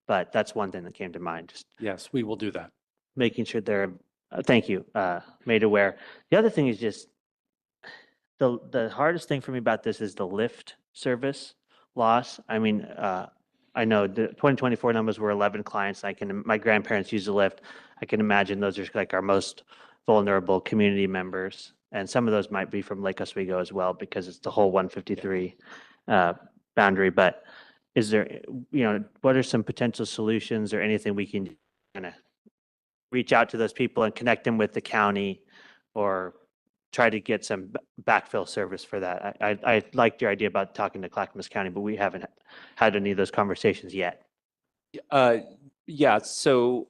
But that's one thing that came to mind, just Yes, we will do that. making sure they're, thank you, made aware. The other thing is just, the hardest thing for me about this is the lift service loss. I mean, I know the 2024 numbers were 11 clients. My grandparents use the lift. I can imagine those are like our most vulnerable community members. And some of those might be from Lake Oswego as well, because it's the whole 153 boundary. But is there, what are some potential solutions or anything we can kind of reach out to those people and connect them with the county, or try to get some backfill service for that? I liked your idea about talking to Clackamas County, but we haven't had any of those conversations yet. Yeah, so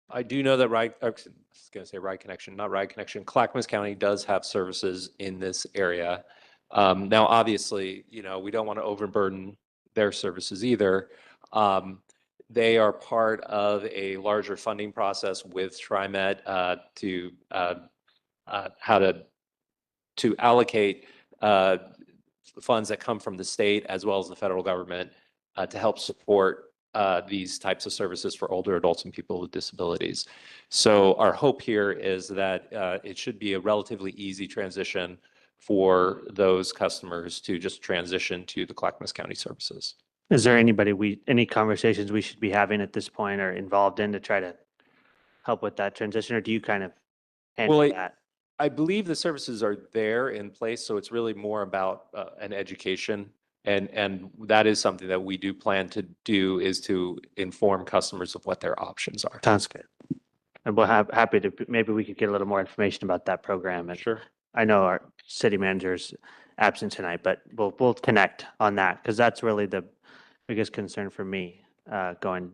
I do know that I was going to say Ride Connection, not Ride Connection. Clackamas County does have services in this area. Now, obviously, we don't want to overburden their services either. They are part of a larger funding process with TriMet to how to allocate funds that come from the state as well as the federal government to help support these types of services for older adults and people with disabilities. So our hope here is that it should be a relatively easy transition for those customers to just transition to the Clackamas County services. Is there any conversations we should be having at this point or involved in to try to help with that transition, or do you kind of handle that? I believe the services are there in place, so it's really more about an education. And that is something that we do plan to do, is to inform customers of what their options are. Sounds good. And we'll happy to, maybe we could get a little more information about that program. And Sure. I know our city manager's absent tonight, but we'll connect on that, because that's really the biggest concern for me going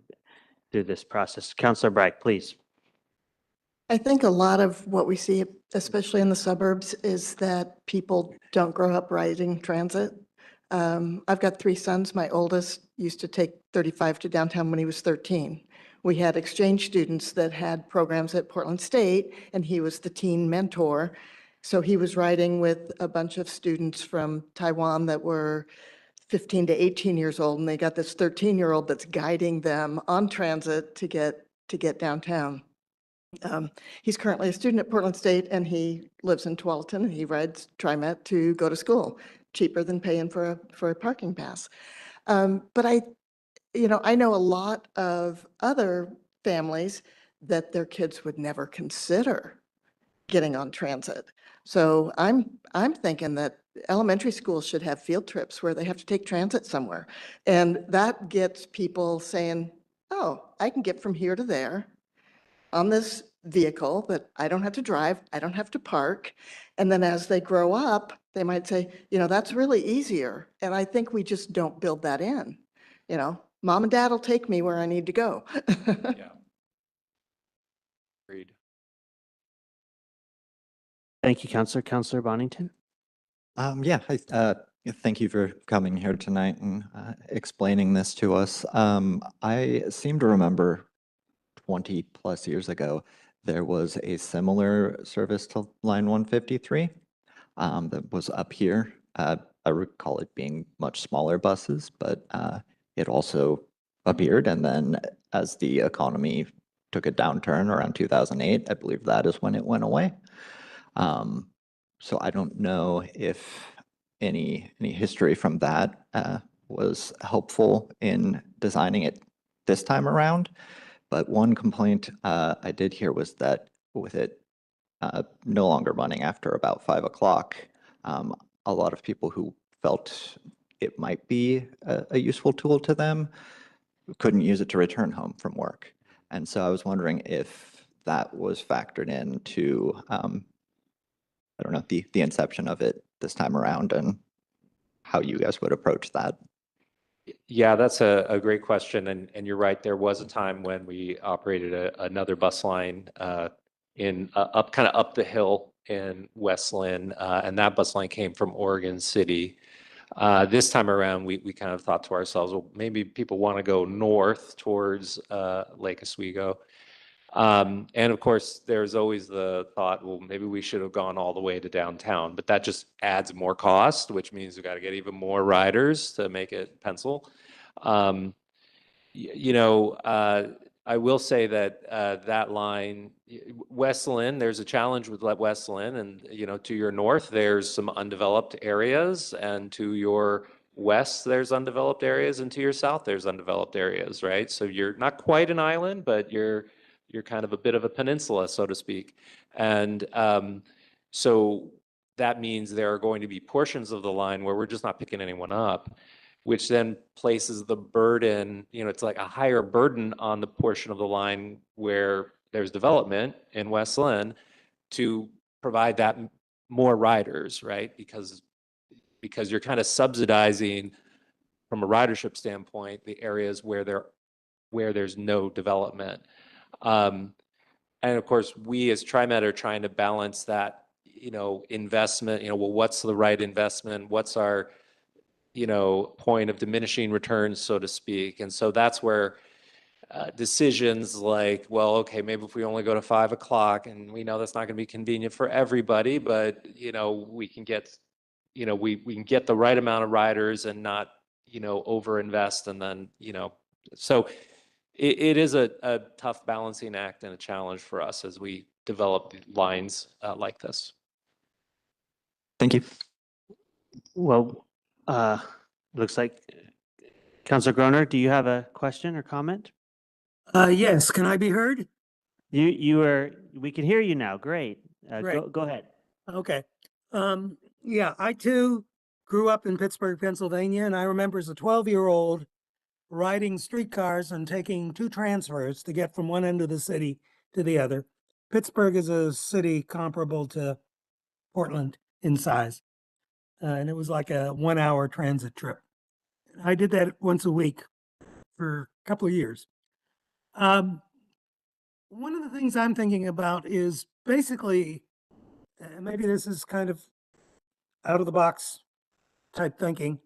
through this process. Councilor Bragg, please. I think a lot of what we see, especially in the suburbs, is that people don't grow up riding transit. I've got 3 sons. My oldest used to take 35 to downtown when he was 13. We had exchange students that had programs at Portland State, and he was the teen mentor. So he was riding with a bunch of students from Taiwan that were 15 to 18 years old, and they got this 13-year-old that's guiding them on transit to get downtown. He's currently a student at Portland State, and he lives in Tualatin, and he rides TriMet to go to school, cheaper than paying for a parking pass. But I know a lot of other families that their kids would never consider getting on transit. So I'm thinking that elementary schools should have field trips where they have to take transit somewhere. And that gets people saying, oh, I can get from here to there on this vehicle that I don't have to drive, I don't have to park. And then as they grow up, they might say, that's really easier. And I think we just don't build that in. Mom and dad will take me where I need to go. Yeah. Agreed. Thank you, Counselor. Counselor Bonington? Thank you for coming here tonight and explaining this to us. I seem to remember 20 plus years ago, there was a similar service to Line 153 that was up here. I recall it being much smaller buses, but it also appeared. And then as the economy took a downturn around 2008, I believe that is when it went away. So I don't know if any history from that was helpful in designing it this time around. But one complaint I did hear was that with it no longer running after about 5 o'clock, a lot of people who felt it might be a useful tool to them couldn't use it to return home from work. And so I was wondering if that was factored into, I don't know, the inception of it this time around and how you guys would approach that. Yeah, that's a great question. And you're right, there was a time when we operated another bus line up the hill in West Lynn, and that bus line came from Oregon City. This time around, we kind of thought to ourselves, well, maybe people want to go north towards Lake Oswego. And of course, there's always the thought, well, maybe we should have gone all the way to downtown, but that just adds more cost, which means we got to get even more riders to make it pencil. I will say that that line, West Lynn, there's a challenge with West Lynn, and to your north, there's some undeveloped areas, and to your west, there's undeveloped areas, and to your south, there's undeveloped areas, right? So you're not quite an island, but you're kind of a bit of a peninsula, so to speak. And so that means there are going to be portions of the line where we're just not picking anyone up, which then places the burden, it's like a higher burden on the portion of the line where there's development in West Lynn to provide that more riders, right? Because you're kind of subsidizing from a ridership standpoint, the areas where there's no development. And of course, we as TriMet are trying to balance that, investment, well, what's the right investment? What's our, point of diminishing returns, so to speak. And so that's where decisions like, well, okay, maybe if we only go to 5 o'clock, and we know that's not going to be convenient for everybody, but, we can get, we can get the right amount of riders and not, overinvest. And then, so it is a tough balancing act and a challenge for us as we develop lines like this. Thank you. Well, looks like Counselor Groner, do you have a question or comment? Yes, can I be heard? We can hear you now. Great. Great. Go ahead. Okay. Yeah, I too grew up in Pittsburgh, Pennsylvania, and I remember as a 12-year-old riding streetcars and taking 2 transfers to get from one end of the city to the other. Pittsburgh is a city comparable to Portland in size, and it was like a 1-hour transit trip. I did that once a week for a couple of years. One of the things I'm thinking about is basically, maybe this is kind of out of the box type thinking,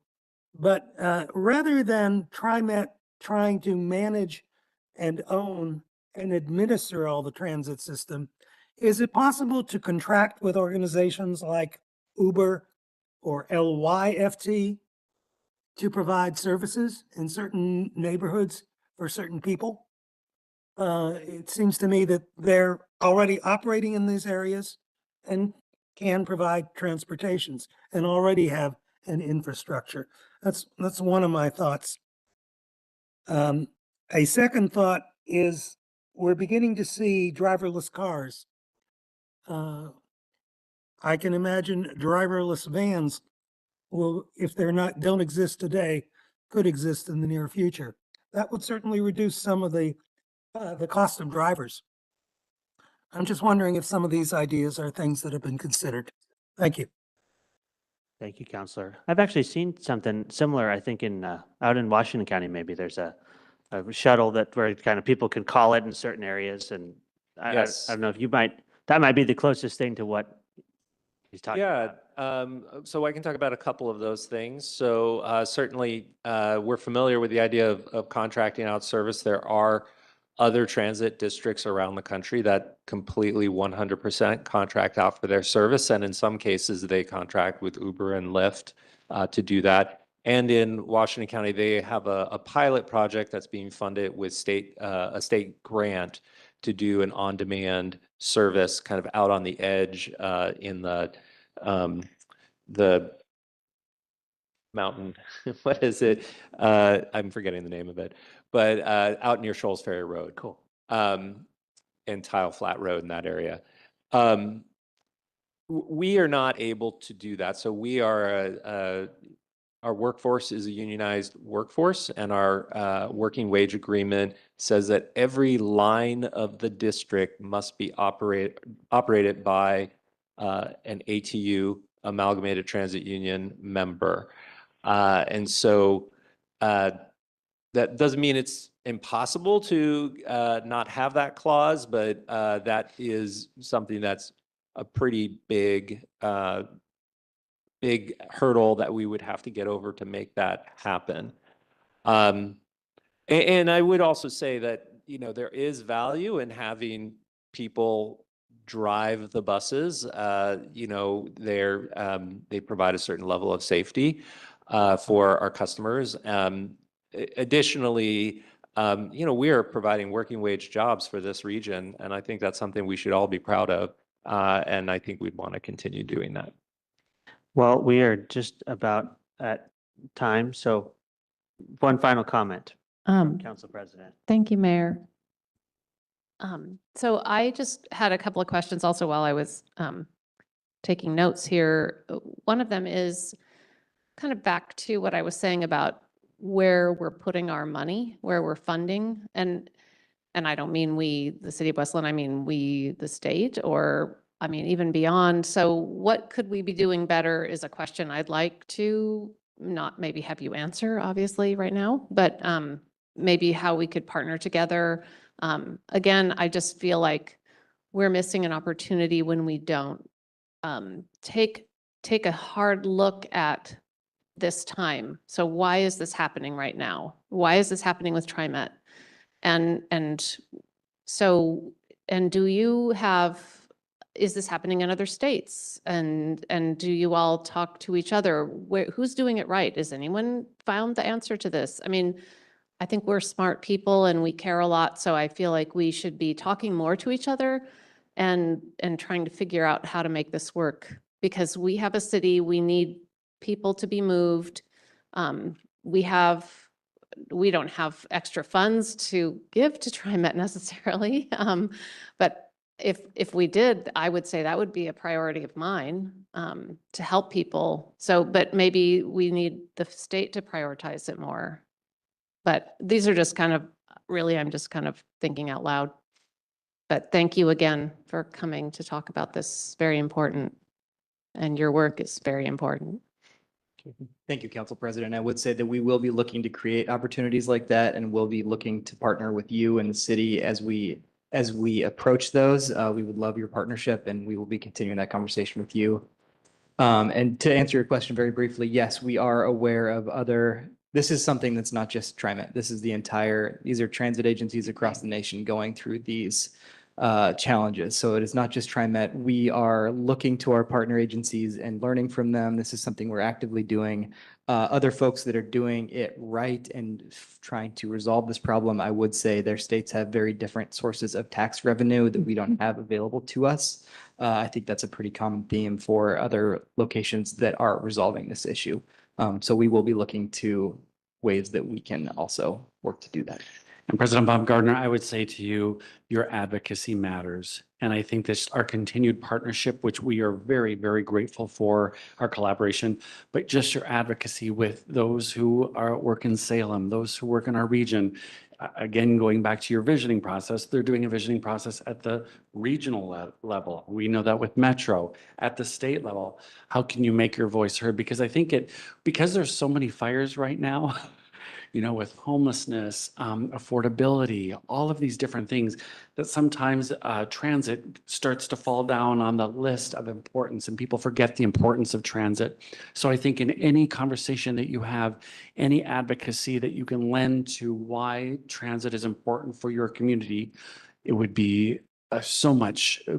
But rather than TriMet trying to manage and own and administer all the transit system, is it possible to contract with organizations like Uber or LYFT to provide services in certain neighborhoods for certain people? It seems to me that they're already operating in these areas and can provide transportations and already have an infrastructure. That's one of my thoughts. A second thought is we're beginning to see driverless cars. I can imagine driverless vans will, if they're not, don't exist today, could exist in the near future. That would certainly reduce some of the cost of drivers. I'm just wondering if some of these ideas are things that have been considered. Thank you. Thank you, Counselor. I've actually seen something similar, I think out in Washington County, maybe there's a shuttle where kind of people can call it in certain areas, and I Yes. don't know if that might be the closest thing to what he's talking about. So I can talk about a couple of those things. So certainly, we're familiar with the idea of contracting out service. There are other transit districts around the country that completely 100% contract out for their service. And in some cases, they contract with Uber and Lyft to do that. And in Washington County, they have a pilot project that's being funded with a state grant to do an on-demand service kind of out on the edge in the mountain, what is it? I'm forgetting the name of it, but out near Shoals Ferry Road. Cool. And Tile Flat Road in that area. We are not able to do that. So we are, our workforce is a unionized workforce, and our working wage agreement says that every line of the district must be operated by an ATU, Amalgamated Transit Union member. And so that doesn't mean it's impossible to not have that clause, but that is something that's a pretty big hurdle that we would have to get over to make that happen. And I would also say that, you know, there is value in having people drive the buses. You know, they provide a certain level of safety for our customers. Additionally, you know, we are providing working wage jobs for this region, and I think that's something we should all be proud of. And I think we'd want to continue doing that. Well, we are just about at time, so one final comment, Council President. Thank you, Mayor. So I just had a couple of questions also while I was taking notes here. One of them is kind of back to what I was saying about where we're putting our money, where we're funding. And I don't mean we, the city of Westland, I mean we, the state, or I mean even beyond. So what could we be doing better is a question I'd like to not maybe have you answer, obviously, right now, but maybe how we could partner together. Again, I just feel like we're missing an opportunity when we don't take a hard look at this time. So why is this happening right now? Why is this happening with TriMet? And so, and do you have, is this happening in other states? And do you all talk to each other? Who's doing it right? Has anyone found the answer to this? I mean, I think we're smart people and we care a lot. So I feel like we should be talking more to each other and trying to figure out how to make this work, because we have a city, we need people to be moved. We don't have extra funds to give to TriMet necessarily. But if we did, I would say that would be a priority of mine, to help people. So, but maybe we need the state to prioritize it more. But these are just kind of, really, I'm just kind of thinking out loud. But thank you again for coming to talk about this. Very important. And your work is very important. Thank you, Council President. I would say that we will be looking to create opportunities like that, and we'll be looking to partner with you and the city as we approach those. We would love your partnership, and we will be continuing that conversation with you. And to answer your question very briefly, yes, we are aware of other, this is something that's not just TriMet. This is these are transit agencies across the nation going through these challenges. So it is not just TriMet. We are looking to our partner agencies and learning from them. This is something we're actively doing. Other folks that are doing it right and trying to resolve this problem, I would say their states have very different sources of tax revenue that we don't have available to us. I think that's a pretty common theme for other locations that are resolving this issue. So we will be looking to ways that we can also work to do that. And President Baumgartner, I would say to you, your advocacy matters. And I think this, our continued partnership, which we are very, very grateful for our collaboration, but just your advocacy with those who work in Salem, those who work in our region. Again, going back to your visioning process, they're doing a visioning process at the regional level. We know that with Metro. At the state level, how can you make your voice heard? Because I think because there's so many fires right now, with homelessness, affordability, all of these different things, that sometimes transit starts to fall down on the list of importance and people forget the importance of transit. So I think in any conversation that you have, any advocacy that you can lend to why transit is important for your community, it would be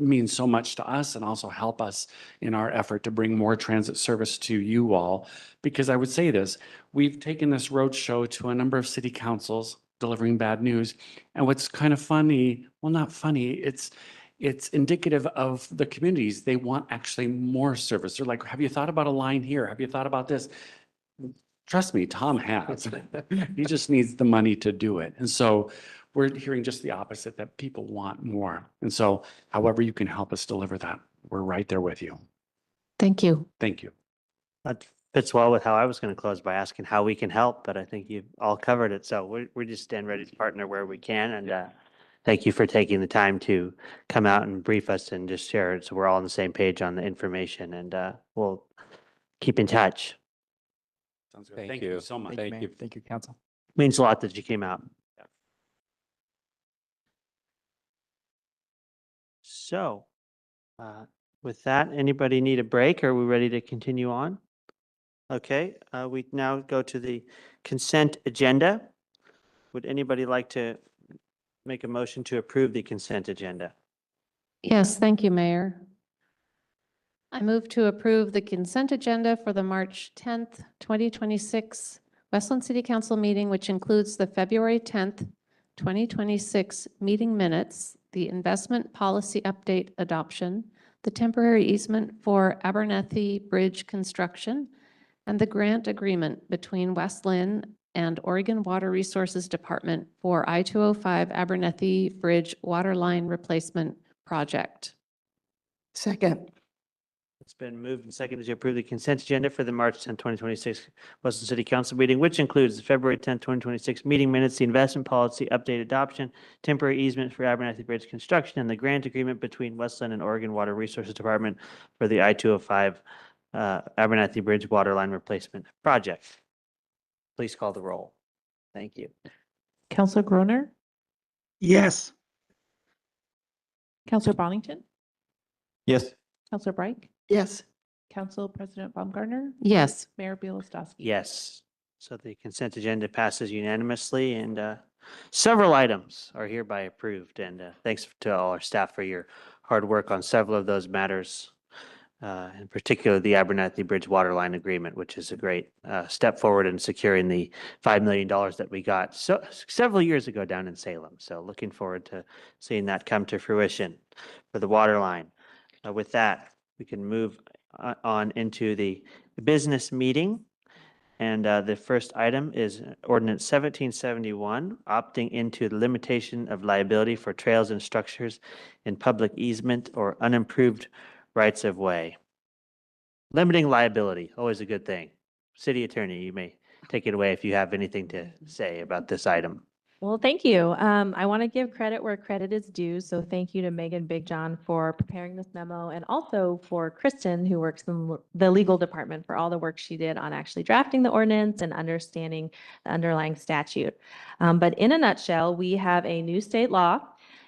means so much to us and also help us in our effort to bring more transit service to you all. Because I would say this, we've taken this roadshow to a number of city councils delivering bad news. And what's kind of funny, well, not funny, it's indicative of the communities. They want actually more service. They're like, have you thought about a line here? Have you thought about this? Trust me, Tom has. He just needs the money to do it. And so we're hearing just the opposite, that people want more. And so however you can help us deliver that, we're right there with you. Thank you. Thank you. That fits well with how I was going to close by asking how we can help, but I think you've all covered it. So we just stand ready to partner where we can. And thank you for taking the time to come out and brief us and just share it. So we're all on the same page on the information, and we'll keep in touch. Sounds good. Thank Thank you. you so much. Thank you, Mayor. Thank you, Council. Means a lot that you came out. So with that, anybody need a break? Or are we ready to continue on? Okay, we now go to the consent agenda. Would anybody like to make a motion to approve the consent agenda? Yes, thank you, Mayor. I move to approve the consent agenda for the March 10th, 2026 Westland City Council meeting, which includes the February 10th, 2026 meeting minutes, the investment policy update adoption, the temporary easement for Abernethy Bridge construction, and the grant agreement between West Lynn and Oregon Water Resources Department for I-205 Abernethy Bridge waterline replacement project. Second. It's been moved and seconded to approve the consent agenda for the March 10, 2026 Westland City Council meeting, which includes the February 10, 2026 meeting minutes, the investment policy update adoption, temporary easement for Abernethy Bridge construction, and the grant agreement between Westland and Oregon Water Resources Department for the I-205 Abernethy Bridge waterline replacement project. Please call the roll. Thank you. Counselor Groner, Yes. Counselor Bonington, Yes. Counselor Reich, Yes. Council President Baumgartner, Yes. Mayor Bielostowski. Yes. So the consent agenda passes unanimously, and several items are hereby approved. And thanks to all our staff for your hard work on several of those matters, in particular the Abernethy Bridge waterline agreement, which is a great step forward in securing the $5 million that we got several years ago down in Salem. So looking forward to seeing that come to fruition for the waterline. With that, we can move on into the business meeting. And the first item is ordinance 1771, opting into the limitation of liability for trails and structures in public easement or unimproved rights of way. Limiting liability, always a good thing. City Attorney, you may take it away if you have anything to say about this item. Well, thank you. I want to give credit where credit is due. So thank you to Megan Big John for preparing this memo, and also for Kristen, who works in the legal department, for all the work she did on actually drafting the ordinance and understanding the underlying statute. But in a nutshell, we have a new state law.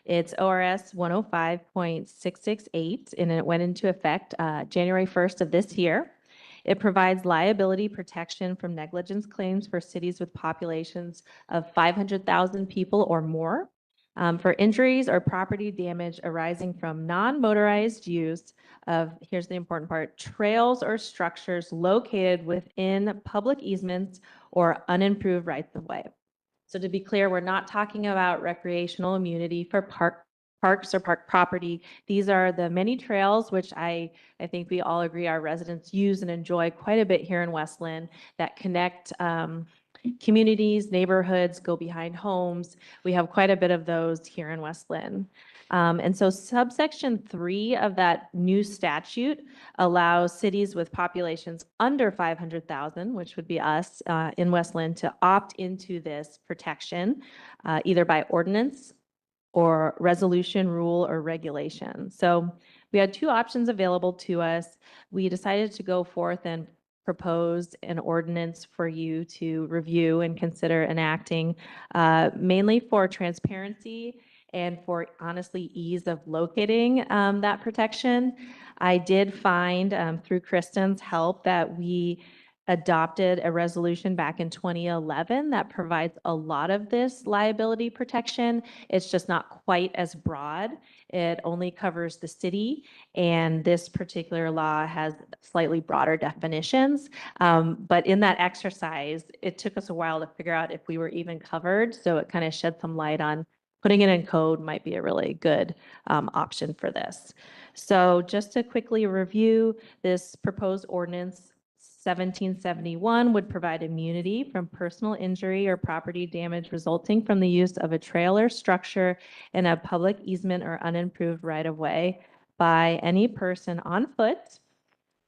It's ORS 105.668, and it went into effect January 1st of this year. It provides liability protection from negligence claims for cities with populations of 500,000 people or more for injuries or property damage arising from non-motorized use of, here's the important part, trails or structures located within public easements or unimproved rights of way. So to be clear, we're not talking about recreational immunity for parks or park property. These are the many trails, which I think we all agree our residents use and enjoy quite a bit here in West Lynn, that connect communities, neighborhoods, go behind homes. We have quite a bit of those here in West Lynn. And so subsection 3 of that new statute allows cities with populations under 500,000, which would be us in West Lynn, to opt into this protection, either by ordinance or resolution, rule, or regulation. So we had 2 options available to us. We decided to go forth and propose an ordinance for you to review and consider enacting, mainly for transparency and for honestly ease of locating that protection. I did find through Kristen's help that we adopted a resolution back in 2011 that provides a lot of this liability protection. It's just not quite as broad. It only covers the city, and this particular law has slightly broader definitions. But in that exercise, it took us a while to figure out if we were even covered. So it kind of shed some light on putting it in code might be a really good option for this. So just to quickly review, this proposed ordinance 1771 would provide immunity from personal injury or property damage resulting from the use of a trail or structure in a public easement or unimproved right-of-way by any person on foot,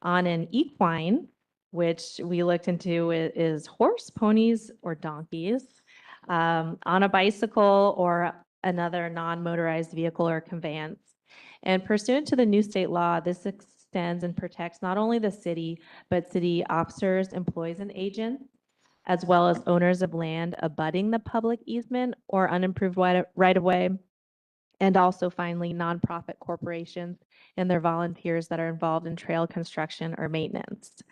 on an equine, which we looked into is horse, ponies, or donkeys, on a bicycle or another non-motorized vehicle or conveyance. And pursuant to the new state law, this extends and protects not only the city, but city officers, employees, and agents, as well as owners of land abutting the public easement or unimproved right-of-way, and also finally, nonprofit corporations and their volunteers that are involved in trail construction or maintenance.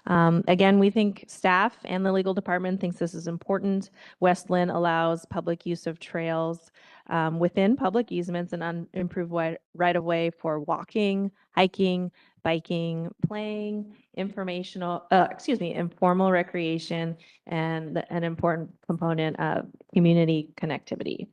Again, we think staff and the legal department thinks this is important. West Lynn allows public use of trails within public easements and unimproved right-of-way for walking, hiking, biking, playing, informal recreation, and an important component of community connectivity.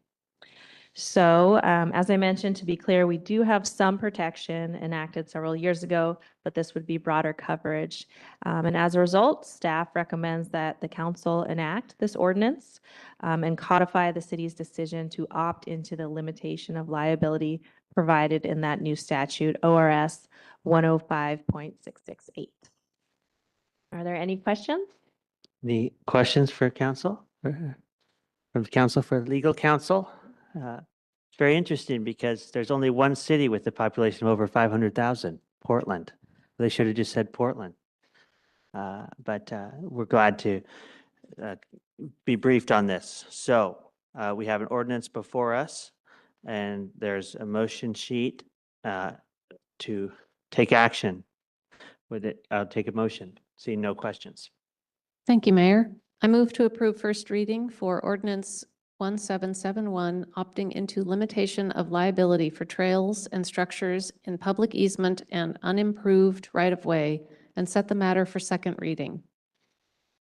So as I mentioned, to be clear, we do have some protection enacted several years ago, but this would be broader coverage. And as a result, staff recommends that the council enact this ordinance and codify the city's decision to opt into the limitation of liability provided in that new statute, ORS 105.668. Are there any questions? Any questions for council? From the council for legal counsel? It's very interesting because there's only one city with a population of over 500,000, Portland. They should have just said Portland. But we're glad to be briefed on this. So we have an ordinance before us, and there's a motion sheet to take action. With it, I'll take a motion. Seeing no questions. Thank you, Mayor. I move to approve first reading for ordinance 1771, opting into limitation of liability for trails and structures in public easement and unimproved right-of-way, and set the matter for second reading.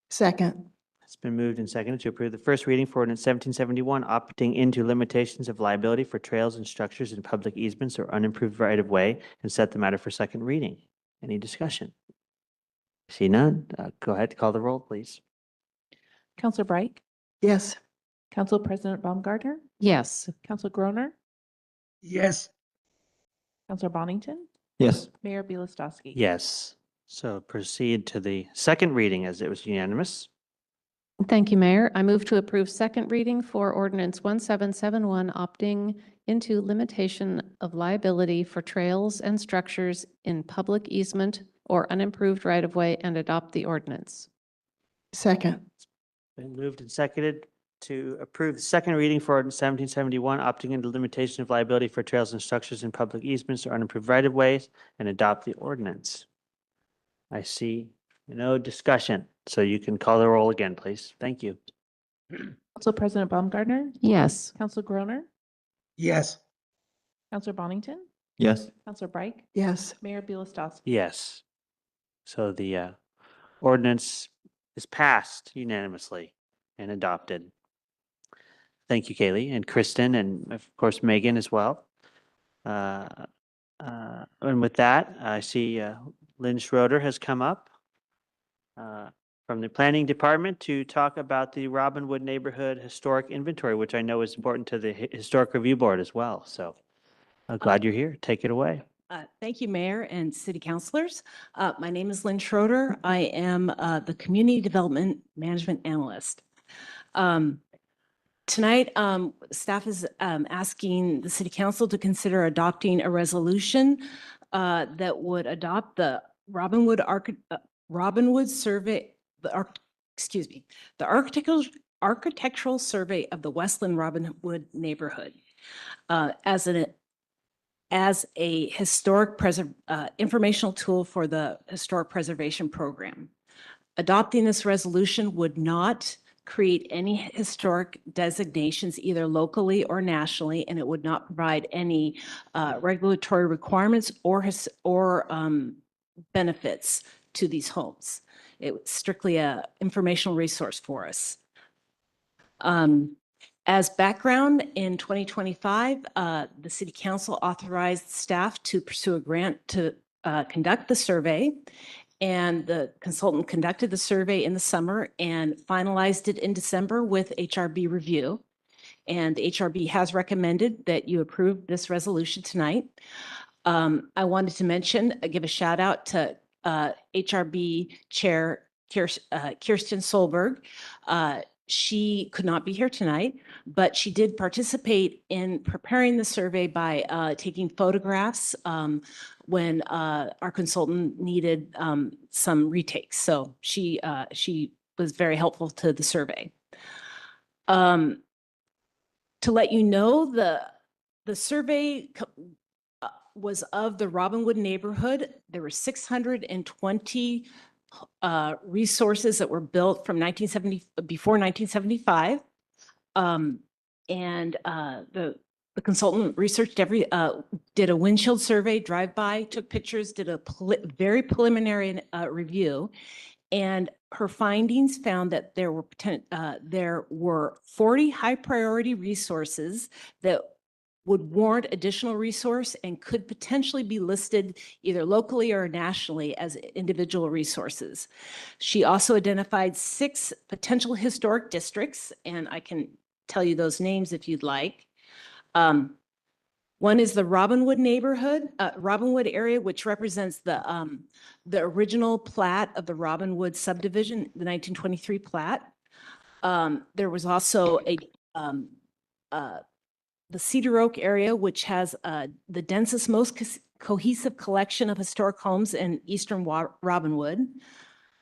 Second. It's been moved and seconded to approve the first reading for ordinance 1771, opting into limitations of liability for trails and structures in public easements or unimproved right-of-way, and set the matter for second reading. Any discussion? See none. Go ahead, call the roll, please. Counselor Bright, Yes. Council President Baumgartner, Yes. Counselor Groner, Yes. Counselor Bonington, Yes. Mayor Bielostowski. Yes. So proceed to the second reading as it was unanimous. Thank you, Mayor. I move to approve second reading for ordinance 1771, opting into limitation of liability for trails and structures in public easement or unimproved right-of-way, and adopt the ordinance. Second. Been moved and seconded to approve the second reading for ordinance 1771, opting into limitation of liability for trails and structures in public easements or unimproved right-of-ways, and adopt the ordinance. I see no discussion, so you can call the roll again, please. Thank you. Council President Baumgartner? Yes. Council Groner? Yes. Counselor Bonington? Yes. Counselor Reich? Yes. Mayor Bielostowski? Yes. So the ordinance is passed unanimously and adopted. Thank you, Kaylee, and Kristen, and of course, Megan as well. And with that, I see Lynn Schroeder has come up from the Planning Department to talk about the Robinwood Neighborhood Historic Inventory, which I know is important to the Historic Review Board as well. So I'm glad you're here. Take it away. Thank you, Mayor and City Councilors. My name is Lynn Schroeder. I am the Community Development Management Analyst. Tonight, staff is asking the City Council to consider adopting a resolution that would adopt the Robinwood Survey, the architectural survey of the Westland Robinwood neighborhood as a historic informational tool for the historic preservation program. Adopting this resolution would not create any historic designations either locally or nationally, and it would not provide any regulatory requirements or benefits to these homes. It was strictly a informational resource for us. As background, in 2025, the City Council authorized staff to pursue a grant to conduct the survey. And the consultant conducted the survey in the summer and finalized it in December with HRB review. And the HRB has recommended that you approve this resolution tonight. I wanted to give a shout out to HRB Chair Kirsten Solberg. She could not be here tonight, but she did participate in preparing the survey by taking photographs when our consultant needed some retakes. So she was very helpful to the survey. To let you know, the survey was of the Robinwood neighborhood. There were 620 resources that were built from before 1975. The consultant researched did a windshield survey, drive-by, took pictures, did a very preliminary review. And her findings found that there were 40 high priority resources that would warrant additional resource and could potentially be listed either locally or nationally as individual resources. She also identified 6 potential historic districts, and I can tell you those names if you'd like. One is the Robinwood neighborhood, Robinwood area, which represents the original plat of the Robinwood subdivision, the 1923 plat. There was also the Cedar Oak area, which has the densest, most cohesive collection of historic homes in eastern Robinwood.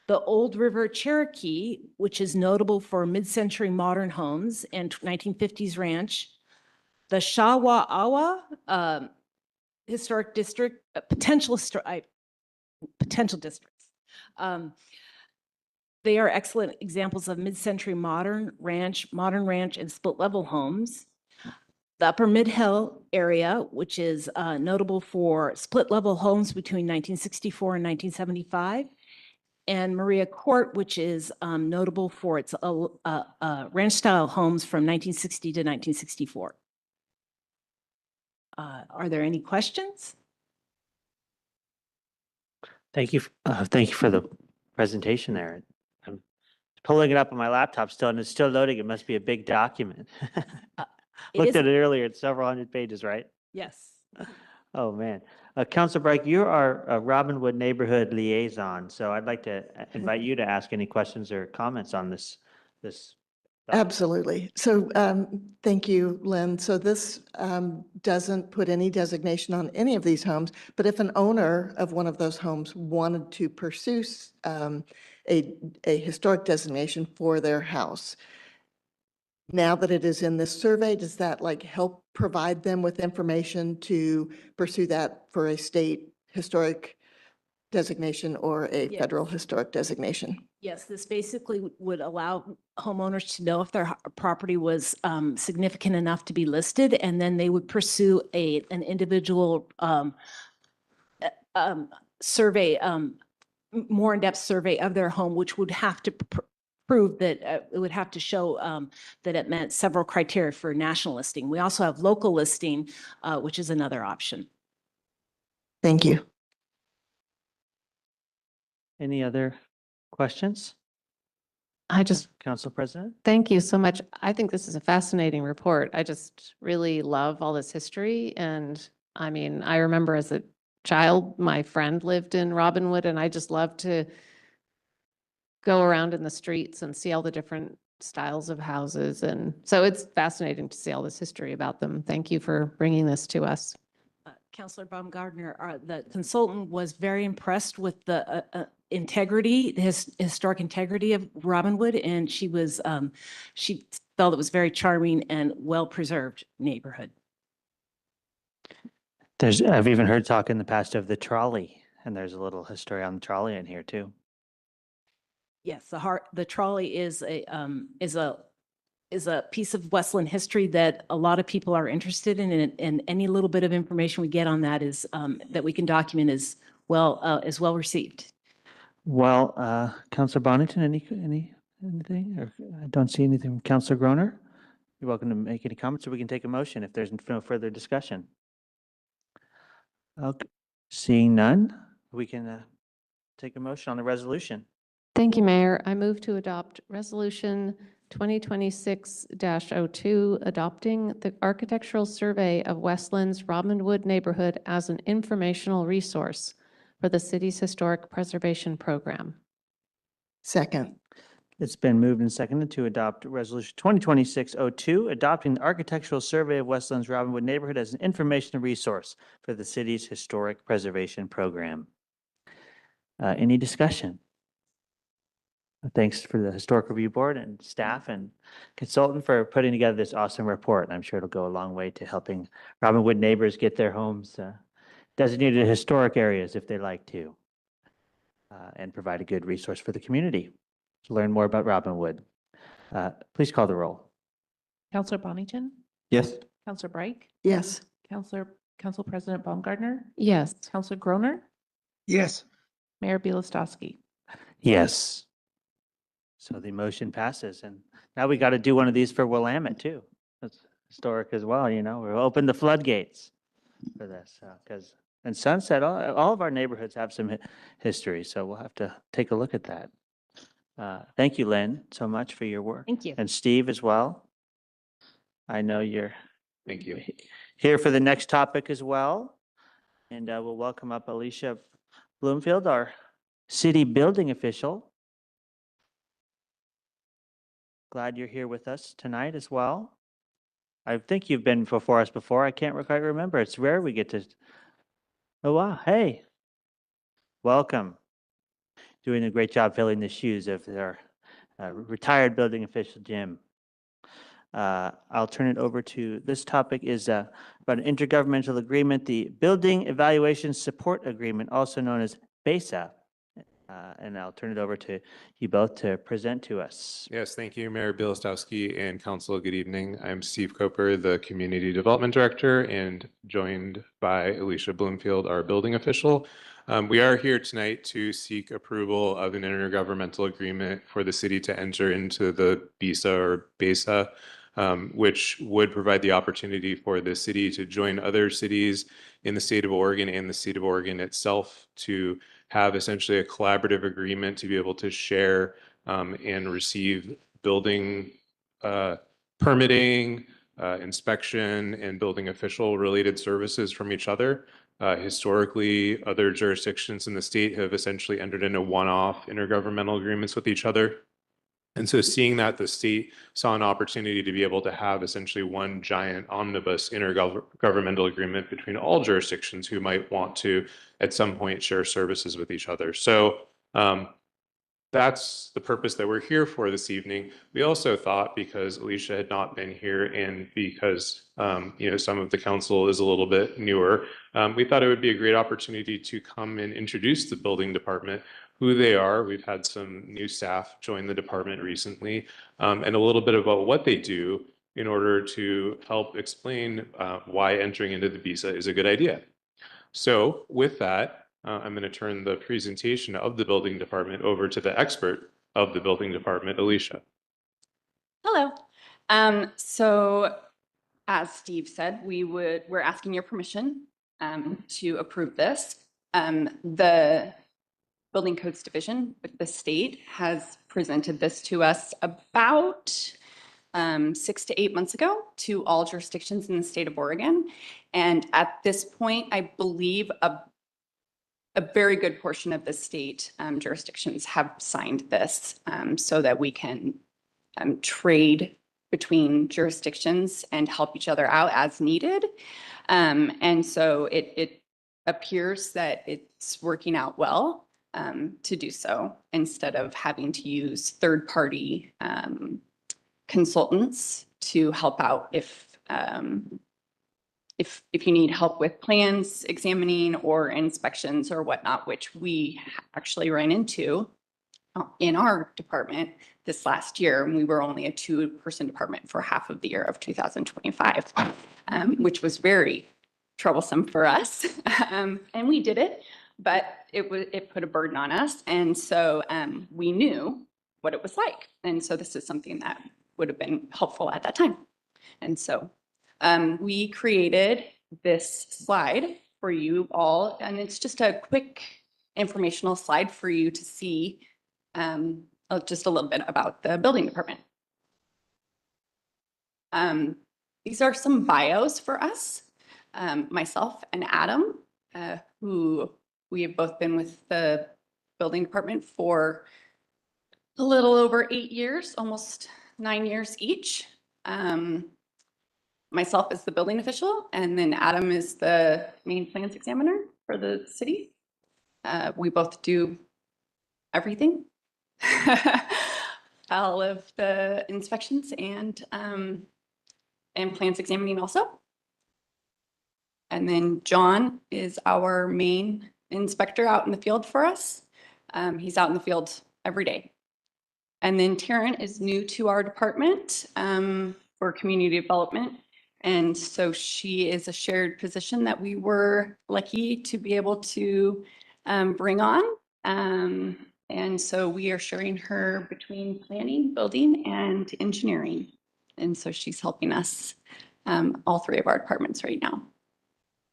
The Old River Cherokee, which is notable for mid-century modern homes and 1950s ranch. The Shawaawa Historic District, potential districts. They are excellent examples of mid-century modern ranch, and split-level homes. The Upper Mid-Hill area, which is notable for split-level homes between 1964 and 1975. And Maria Court, which is notable for its ranch-style homes from 1960 to 1964. Are there any questions? Thank you for the presentation there. I'm pulling it up on my laptop still, and it's still loading. It must be a big document. Looked at it earlier. It's several hundred pages, right? Yes. Oh, man. Councilor Bright, you're our Robinwood Neighborhood Liaison, so I'd like to invite you to ask any questions or comments on this. Absolutely. So thank you, Lynn. So this doesn't put any designation on any of these homes, but if an owner of one of those homes wanted to pursue a historic designation for their house, now that it is in this survey, does that like help provide them with information to pursue that for a state historic designation or a Yes. federal historic designation? Yes, this basically would allow homeowners to know if their property was significant enough to be listed, and then they would pursue an individual survey, more in-depth survey of their home, which would have to prove that it would have to show that it met several criteria for national listing. We also have local listing, which is another option. Thank you. Any other questions? I just Council President? thank you so much. I think this is a fascinating report. I just really love all this history. And I mean, I remember as a child, my friend lived in Robinwood, and I just loved to go around in the streets and see all the different styles of houses. And so it's fascinating to see all this history about them. Thank you for bringing this to us. Councilor Baumgartner, the consultant was very impressed with the integrity, historic integrity of Robinwood, and she felt it was very charming and well-preserved neighborhood. I've even heard talk in the past of the trolley, and there's a little history on the trolley in here too. Yes, the trolley is a piece of Westland history that a lot of people are interested in, and any little bit of information we get on that is that we can document is well received. Well, Councilor Bonington, anything? Or I don't see anything from Councilor Groner. You're welcome to make any comments, or we can take a motion if there's no further discussion. Okay, seeing none, we can take a motion on the resolution. Thank you, Mayor. I move to adopt Resolution 2026-02, adopting the architectural survey of Westland's Robinwood neighborhood as an informational resource for the city's historic preservation program. Second. It's been moved and seconded to adopt Resolution 2026-02, adopting the architectural survey of Westland's Robinwood neighborhood as an information resource for the city's historic preservation program. Any discussion? Thanks for the Historic Review Board and staff and consultant for putting together this awesome report. I'm sure it'll go a long way to helping Robinwood neighbors get their homes designated historic areas if they like to, and provide a good resource for the community to learn more about Robinwood. Please call the roll. Counselor Bonington, Yes. Counselor Brake, Yes. Council President Baumgartner, Yes. Counselor Groner, Yes. Mayor Bielostowski. Yes. So the motion passes, and now we got to do one of these for Willamette too. That's historic as well, you know, we'll open the floodgates for this, because, and Sunset, all of our neighborhoods have some history, so we'll have to take a look at that. Thank you, Lynn, so much for your work. Thank you. And Steve as well. I know you're Thank you. here for the next topic as well. And we'll welcome up Alicia Bloomfield, our city building official. Glad you're here with us tonight as well. I think you've been before us before. I can't quite remember. It's rare we get to. Oh, wow. Hey, welcome. Doing a great job filling the shoes of our retired building official, Jim. I'll turn it over to, this topic is about an intergovernmental agreement, the Building Evaluation Support Agreement, also known as BESA. And I'll turn it over to you both to present to us. Yes, thank you, Mayor Bielostowski and Council. Good evening. I'm Steve Coper, the Community Development Director, and joined by Alicia Bloomfield, our building official. We are here tonight to seek approval of an intergovernmental agreement for the city to enter into the BESA or BESA, which would provide the opportunity for the city to join other cities in the state of Oregon and the state of Oregon itself to have essentially a collaborative agreement to be able to share and receive building permitting, inspection, and building official related services from each other. Historically, other jurisdictions in the state have essentially entered into one-off intergovernmental agreements with each other. And so seeing that the state saw an opportunity to be able to have essentially one giant omnibus intergovernmental agreement between all jurisdictions who might want to at some point share services with each other. So that's the purpose that we're here for this evening. We also thought, because Alicia had not been here and because, some of the council is a little bit newer, we thought it would be a great opportunity to come and introduce the building department, who they are. We've had some new staff join the department recently, and a little bit about what they do in order to help explain why entering into the BISA is a good idea. So with that, I'm going to turn the presentation of the building department over to the expert of the building department, Alicia. Hello. So as Steve said, we're asking your permission to approve this. The Building Codes Division with the state has presented this to us about 6 to 8 months ago to all jurisdictions in the state of Oregon. And at this point, I believe a very good portion of the state jurisdictions have signed this so that we can trade between jurisdictions and help each other out as needed. And so it appears that it's working out well to do so instead of having to use third-party consultants to help out if you need help with plans, examining, or inspections or whatnot, which we actually ran into in our department this last year. And we were only a 2-person department for half of the year of 2025, which was very troublesome for us. And we did it, but it put a burden on us. And so we knew what it was like. And so this is something that would have been helpful at that time. And so we created this slide for you all, and it's just a quick informational slide for you to see just a little bit about the building department. These are some bios for us, myself and Adam, who we have both been with the building department for a little over 8 years, almost 9 years each. Myself is the building official, and then Adam is the main plans examiner for the city. We both do everything, all of the inspections and plans examining also. And then John is our main inspector out in the field for us. He's out in the field every day. And then Taryn is new to our department for community development. And so she is a shared position that we were lucky to be able to bring on. And so we are sharing her between planning, building, and engineering. And so she's helping us, all 3 of our departments right now.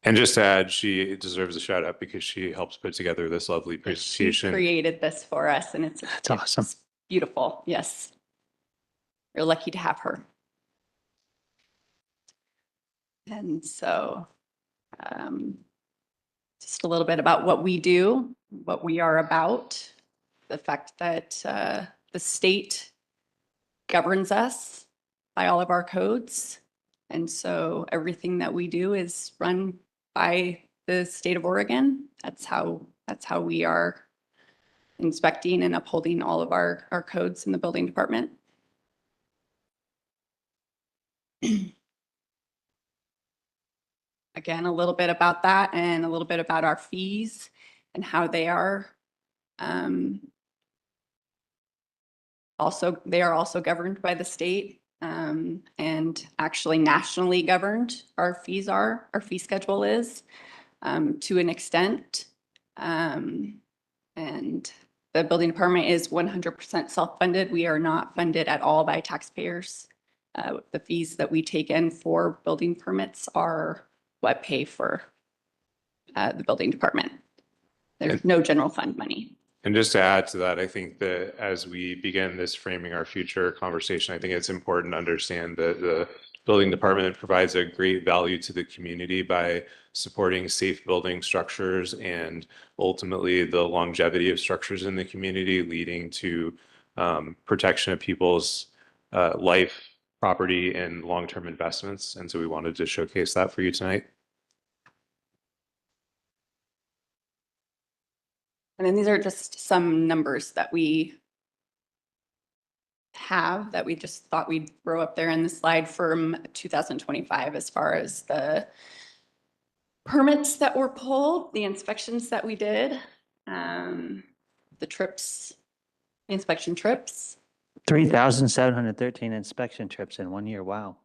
And just to add, she deserves a shout out because she helps put together this lovely presentation. She created this for us, and it's awesome. It's beautiful. Yes. We're lucky to have her. And so just a little bit about what we do, what we are about, the fact that the state governs us by all of our codes. And so everything that we do is run by the state of Oregon. That's how we are inspecting and upholding all of our codes in the building department. Again, a little bit about that and a little bit about our fees and how they are they are also governed by the state and actually nationally governed. Our fee schedule is to an extent. And the building department is 100% self-funded. We are not funded at all by taxpayers. The fees that we take in for building permits are what pay for the building department. There's no general fund money. And just to add to that, I think that as we begin this framing our future conversation, I think it's important to understand that the building department provides a great value to the community by supporting safe building structures and ultimately the longevity of structures in the community, leading to protection of people's life, property, and long-term investments. And so we wanted to showcase that for you tonight. And then these are just some numbers that we have that we just thought we'd throw up there in the slide from 2025 as far as the permits that were pulled, the inspections that we did, the trips, the inspection trips. 3,713 inspection trips in 1 year. Wow.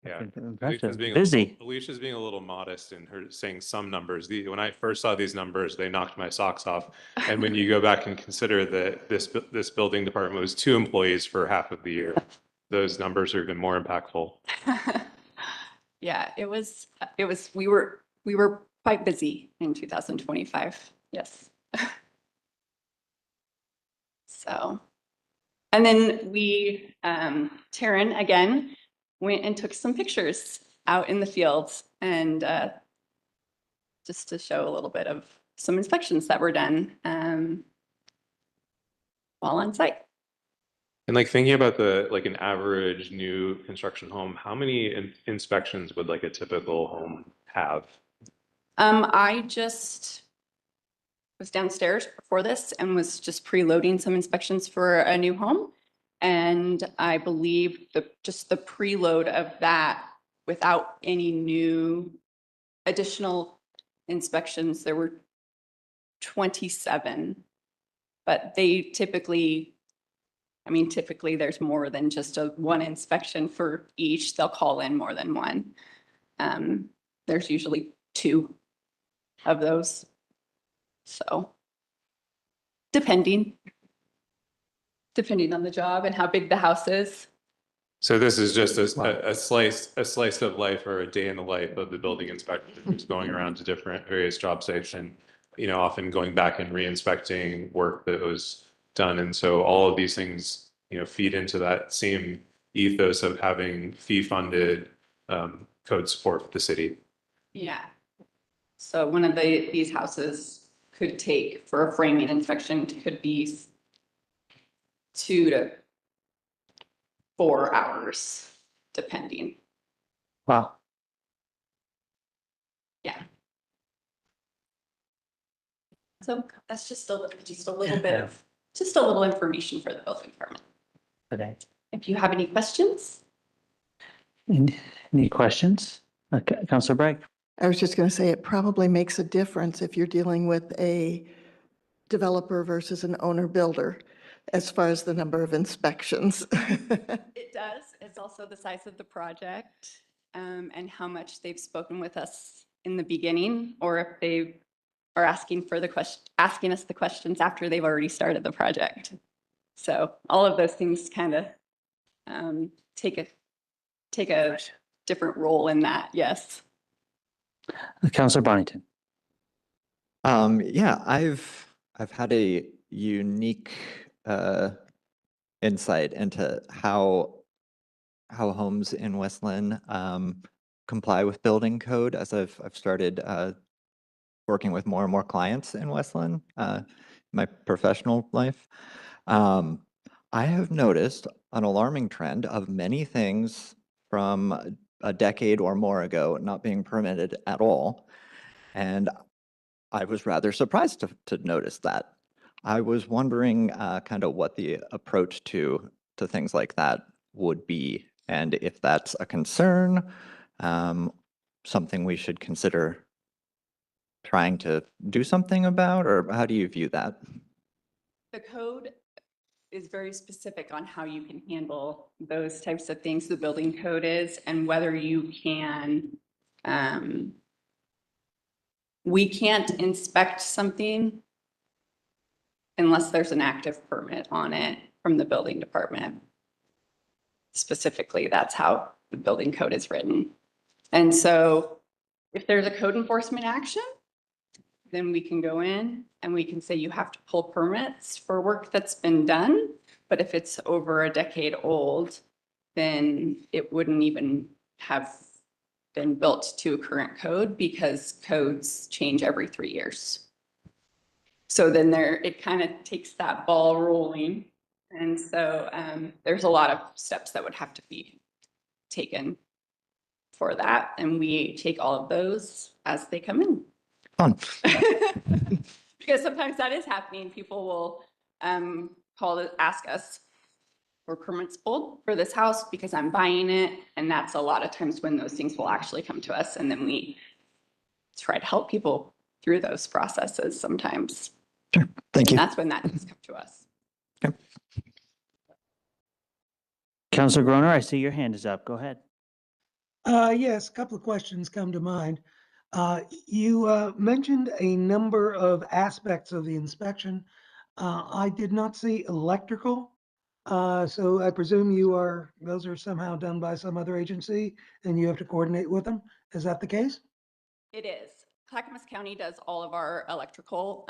Yeah. Impressive. being Busy. Alicia's being a little modest in her saying some numbers. When I first saw these numbers, they knocked my socks off. And when you go back and consider that this building department was 2 employees for half of the year, those numbers are even more impactful. Yeah, we were quite busy in 2025. Yes. So, and then we, Taryn, again, went and took some pictures out in the fields and just to show a little bit of some inspections that were done while on site. And like thinking about an average new construction home, how many inspections would like a typical home have? I just was downstairs before this and was just preloading some inspections for a new home. And I believe just the preload of that without any new additional inspections, there were 27. But they typically there's more than just one inspection for each. They'll call in more than one. There's usually 2 of those. So depending on the job and how big the house is. So this is just a slice of life or a day in the life of the building inspector who's going around to various job sites and, often going back and re-inspecting work that was done. And so all of these things, feed into that same ethos of having fee-funded code support for the city. Yeah. So one of these houses could take, for a framing inspection, could be 2 to 4 hours, depending. Wow. Yeah. So that's just a little bit of, just a little information for the building department. Okay. If you have any questions. Any questions? Okay, Councilor Bragg. I was just going to say, it probably makes a difference if you're dealing with a developer versus an owner builder as far as the number of inspections. It does. It's also the size of the project and how much they've spoken with us in the beginning, or if they are asking us the questions after they've already started the project. So all of those things kind of take a different role in that. Yes. Councilor Bonington. Yeah, I've had a unique insight into how homes in West Lynn comply with building code as I've started working with more and more clients in West Lynn, my professional life. I have noticed an alarming trend of many things from a decade or more ago not being permitted at all. And I was rather surprised to notice that. I was wondering kind of what the approach to things like that would be, and if that's a concern, something we should consider trying to do something about, or how do you view that? The code is very specific on how you can handle those types of things. The building code is, and whether you can, we can't inspect something unless there's an active permit on it from the building department. Specifically, that's how the building code is written. And so if there's a code enforcement action, then we can go in and we can say you have to pull permits for work that's been done. But if it's over a decade old, then it wouldn't even have been built to a current code because codes change every 3 years. So then it kind of takes that ball rolling. And so there's a lot of steps that would have to be taken for that. And we take all of those as they come in. Fun. Because sometimes that is happening. People will call to ask us or permits pulled for this house because I'm buying it. And that's a lot of times when those things will actually come to us. And then we try to help people through those processes sometimes. Thank you. And that's when that does come to us. Counselor Groner, I see your hand is up. Go ahead. Yes, a couple of questions come to mind. You mentioned a number of aspects of the inspection. I did not see electrical. So I presume those are somehow done by some other agency and you have to coordinate with them. Is that the case? It is. Clackamas County does all of our electrical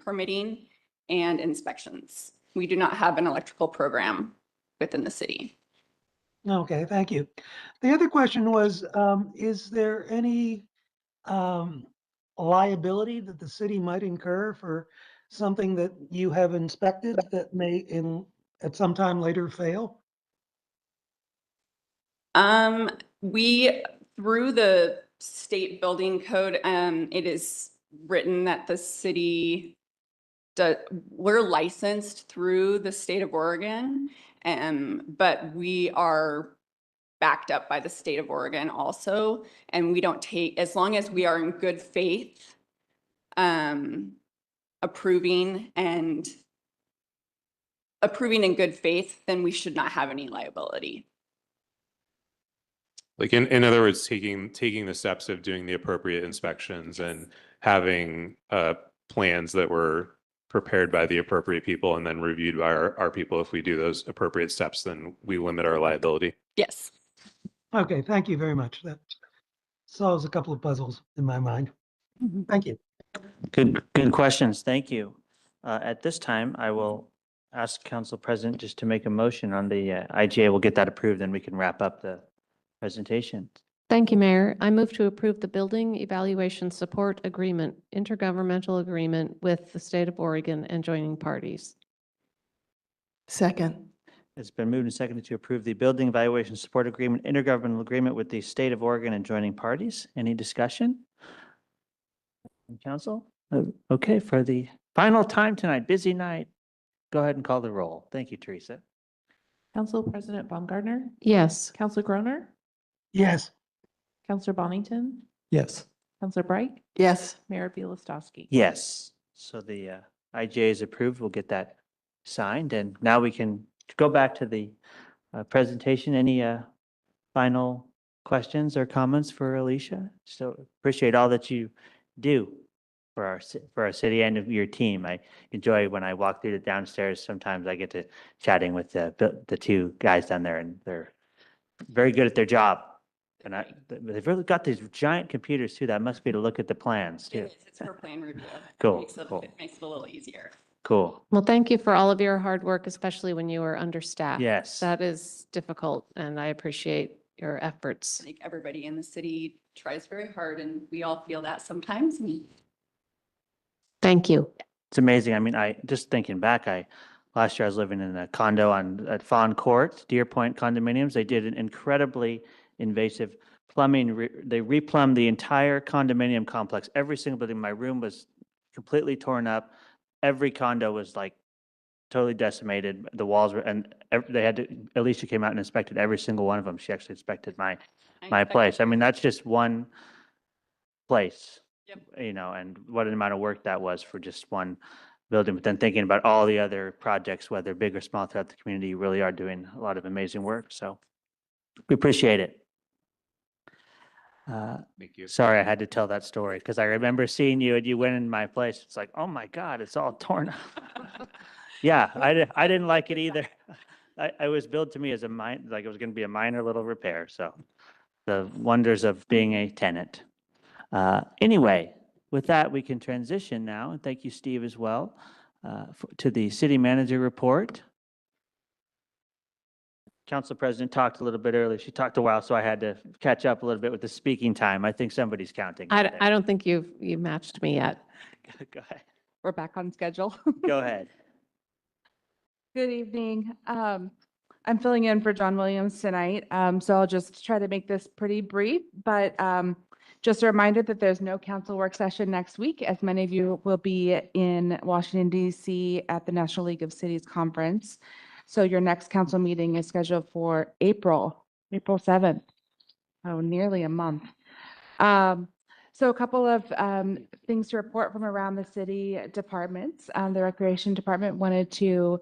permitting and inspections. We do not have an electrical program within the city. Okay, thank you. The other question was, is there any liability that the city might incur for something that you have inspected that may at some time later fail? Through the state building code, it is written that the city we're licensed through the state of Oregon, but we are backed up by the state of Oregon also. And we don't take, as long as we are in good faith, approving in good faith, then we should not have any liability. Like in other words, taking the steps of doing the appropriate inspections and having plans that were prepared by the appropriate people and then reviewed by our people. If we do those appropriate steps, then we limit our liability. Yes. Okay, thank you very much. That solves a couple of puzzles in my mind. Thank you. Good questions. Thank you. At this time, I will ask Council President just to make a motion on the IGA. We'll get that approved, then we can wrap up the presentation. Thank you, Mayor. I move to approve the Building Evaluation Support Agreement, intergovernmental agreement with the state of Oregon and joining parties. Second. It's been moved and seconded to approve the Building Evaluation Support Agreement, intergovernmental agreement with the state of Oregon and joining parties. Any discussion? Council? Okay, for the final time tonight, busy night, go ahead and call the roll. Thank you, Teresa. Council President Baumgartner, Yes. Councilor Groner, Yes. Councilor Bonington, Yes. Councilor Bright, Yes. Mayor Bielostowski. Yes, so the IGA is approved. We'll get that signed, and now we can go back to the presentation. Any final questions or comments for Alicia? So appreciate all that you do for our city and your team. I enjoy when I walk through the downstairs. Sometimes I get to chatting with the two guys down there, and they're very good at their job. And they've really got these giant computers too. That must be to look at the plans too. It's for plan review. Cool, It makes it a little easier. Cool. Well, thank you for all of your hard work, especially when you were understaffed. Yes. That is difficult, and I appreciate your efforts. I think everybody in the city tries very hard, and we all feel that sometimes. Thank you. It's amazing. I mean, just thinking back, last year I was living in a condo at Fawn Court, Deer Point condominiums. They did an incredibly invasive plumbing. They replumbed the entire condominium complex. Every single building. My room was completely torn up. Every condo was like totally decimated. The walls were, and Alicia came out and inspected every single one of them. She actually inspected my place. I mean, that's just one place. Yep. And what an amount of work that was for just one building. But then thinking about all the other projects, whether big or small throughout the community, you really are doing a lot of amazing work. So we appreciate it. Thank you. Sorry, I had to tell that story because I remember seeing you and you went in my place. It's like, oh my God, it's all torn up. Yeah, I didn't like it either. I was billed to me as like it was going to be a minor little repair. So the wonders of being a tenant. Anyway, with that, we can transition now. And thank you, Steve, as well, to the city manager report. Council President talked a little bit earlier. She talked a while, so I had to catch up a little bit with the speaking time. I think somebody's counting. I don't think you've matched me yet. Go ahead. We're back on schedule. Go ahead. Good evening. I'm filling in for John Williams tonight, so I'll just try to make this pretty brief, but just a reminder that there's no council work session next week, as many of you will be in Washington, D.C. at the National League of Cities Conference. So your next council meeting is scheduled for April 7th. Oh, nearly a month. So a couple of things to report from around the city departments. The Recreation Department wanted to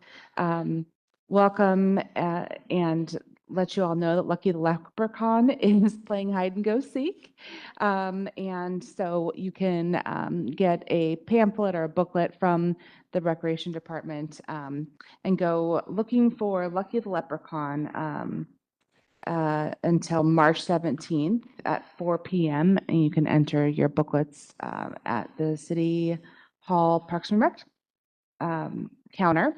welcome and let you all know that Lucky the Leprechaun is playing hide and go seek. And so you can get a pamphlet or a booklet from the Recreation Department and go looking for Lucky the Leprechaun until March 17th at 4 p.m. And you can enter your booklets at the City Hall Parks and Rec counter.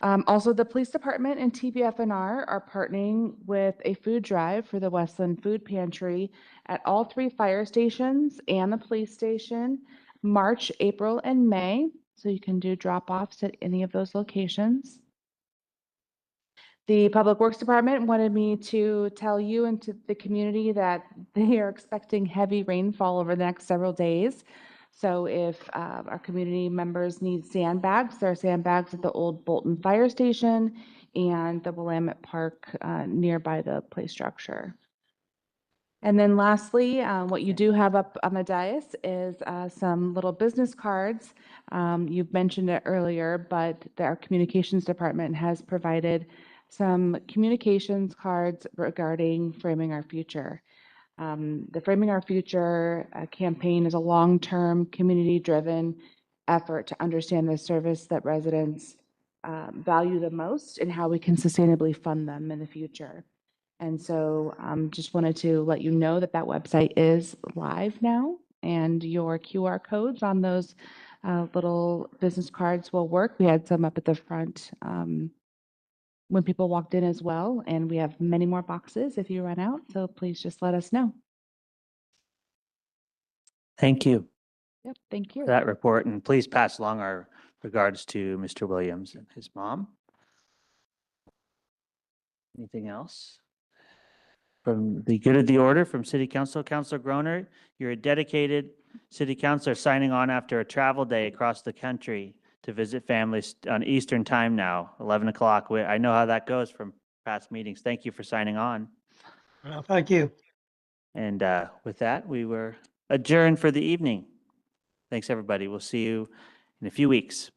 Also, the police department and TBFNR are partnering with a food drive for the Westland Food Pantry at all 3 fire stations and the police station, March, April, and May. So you can do drop-offs at any of those locations. The Public Works Department wanted me to tell you and to the community that they are expecting heavy rainfall over the next several days. So if our community members need sandbags, there are sandbags at the old Bolton Fire Station and the Willamette Park nearby the play structure. And then lastly, what you do have up on the dais is some little business cards. You've mentioned it earlier, but our communications department has provided some communications cards regarding Framing Our Future. The Framing Our Future campaign is a long-term, community-driven effort to understand the service that residents value the most and how we can sustainably fund them in the future. And so just wanted to let you know that that website is live now, and your QR codes on those little business cards will work. We had some up at the front when people walked in as well, and we have many more boxes if you run out, so please just let us know. Thank you Yep, thank you. for that report, and please pass along our regards to Mr. Williams and his mom. Anything else? From the good of the order from City Council, Councilor Groner, you're a dedicated city councilor signing on after a travel day across the country to visit families on Eastern time now, 11 o'clock. I know how that goes from past meetings. Thank you for signing on. Well, thank you. And with that, we were adjourned for the evening. Thanks, everybody. We'll see you in a few weeks.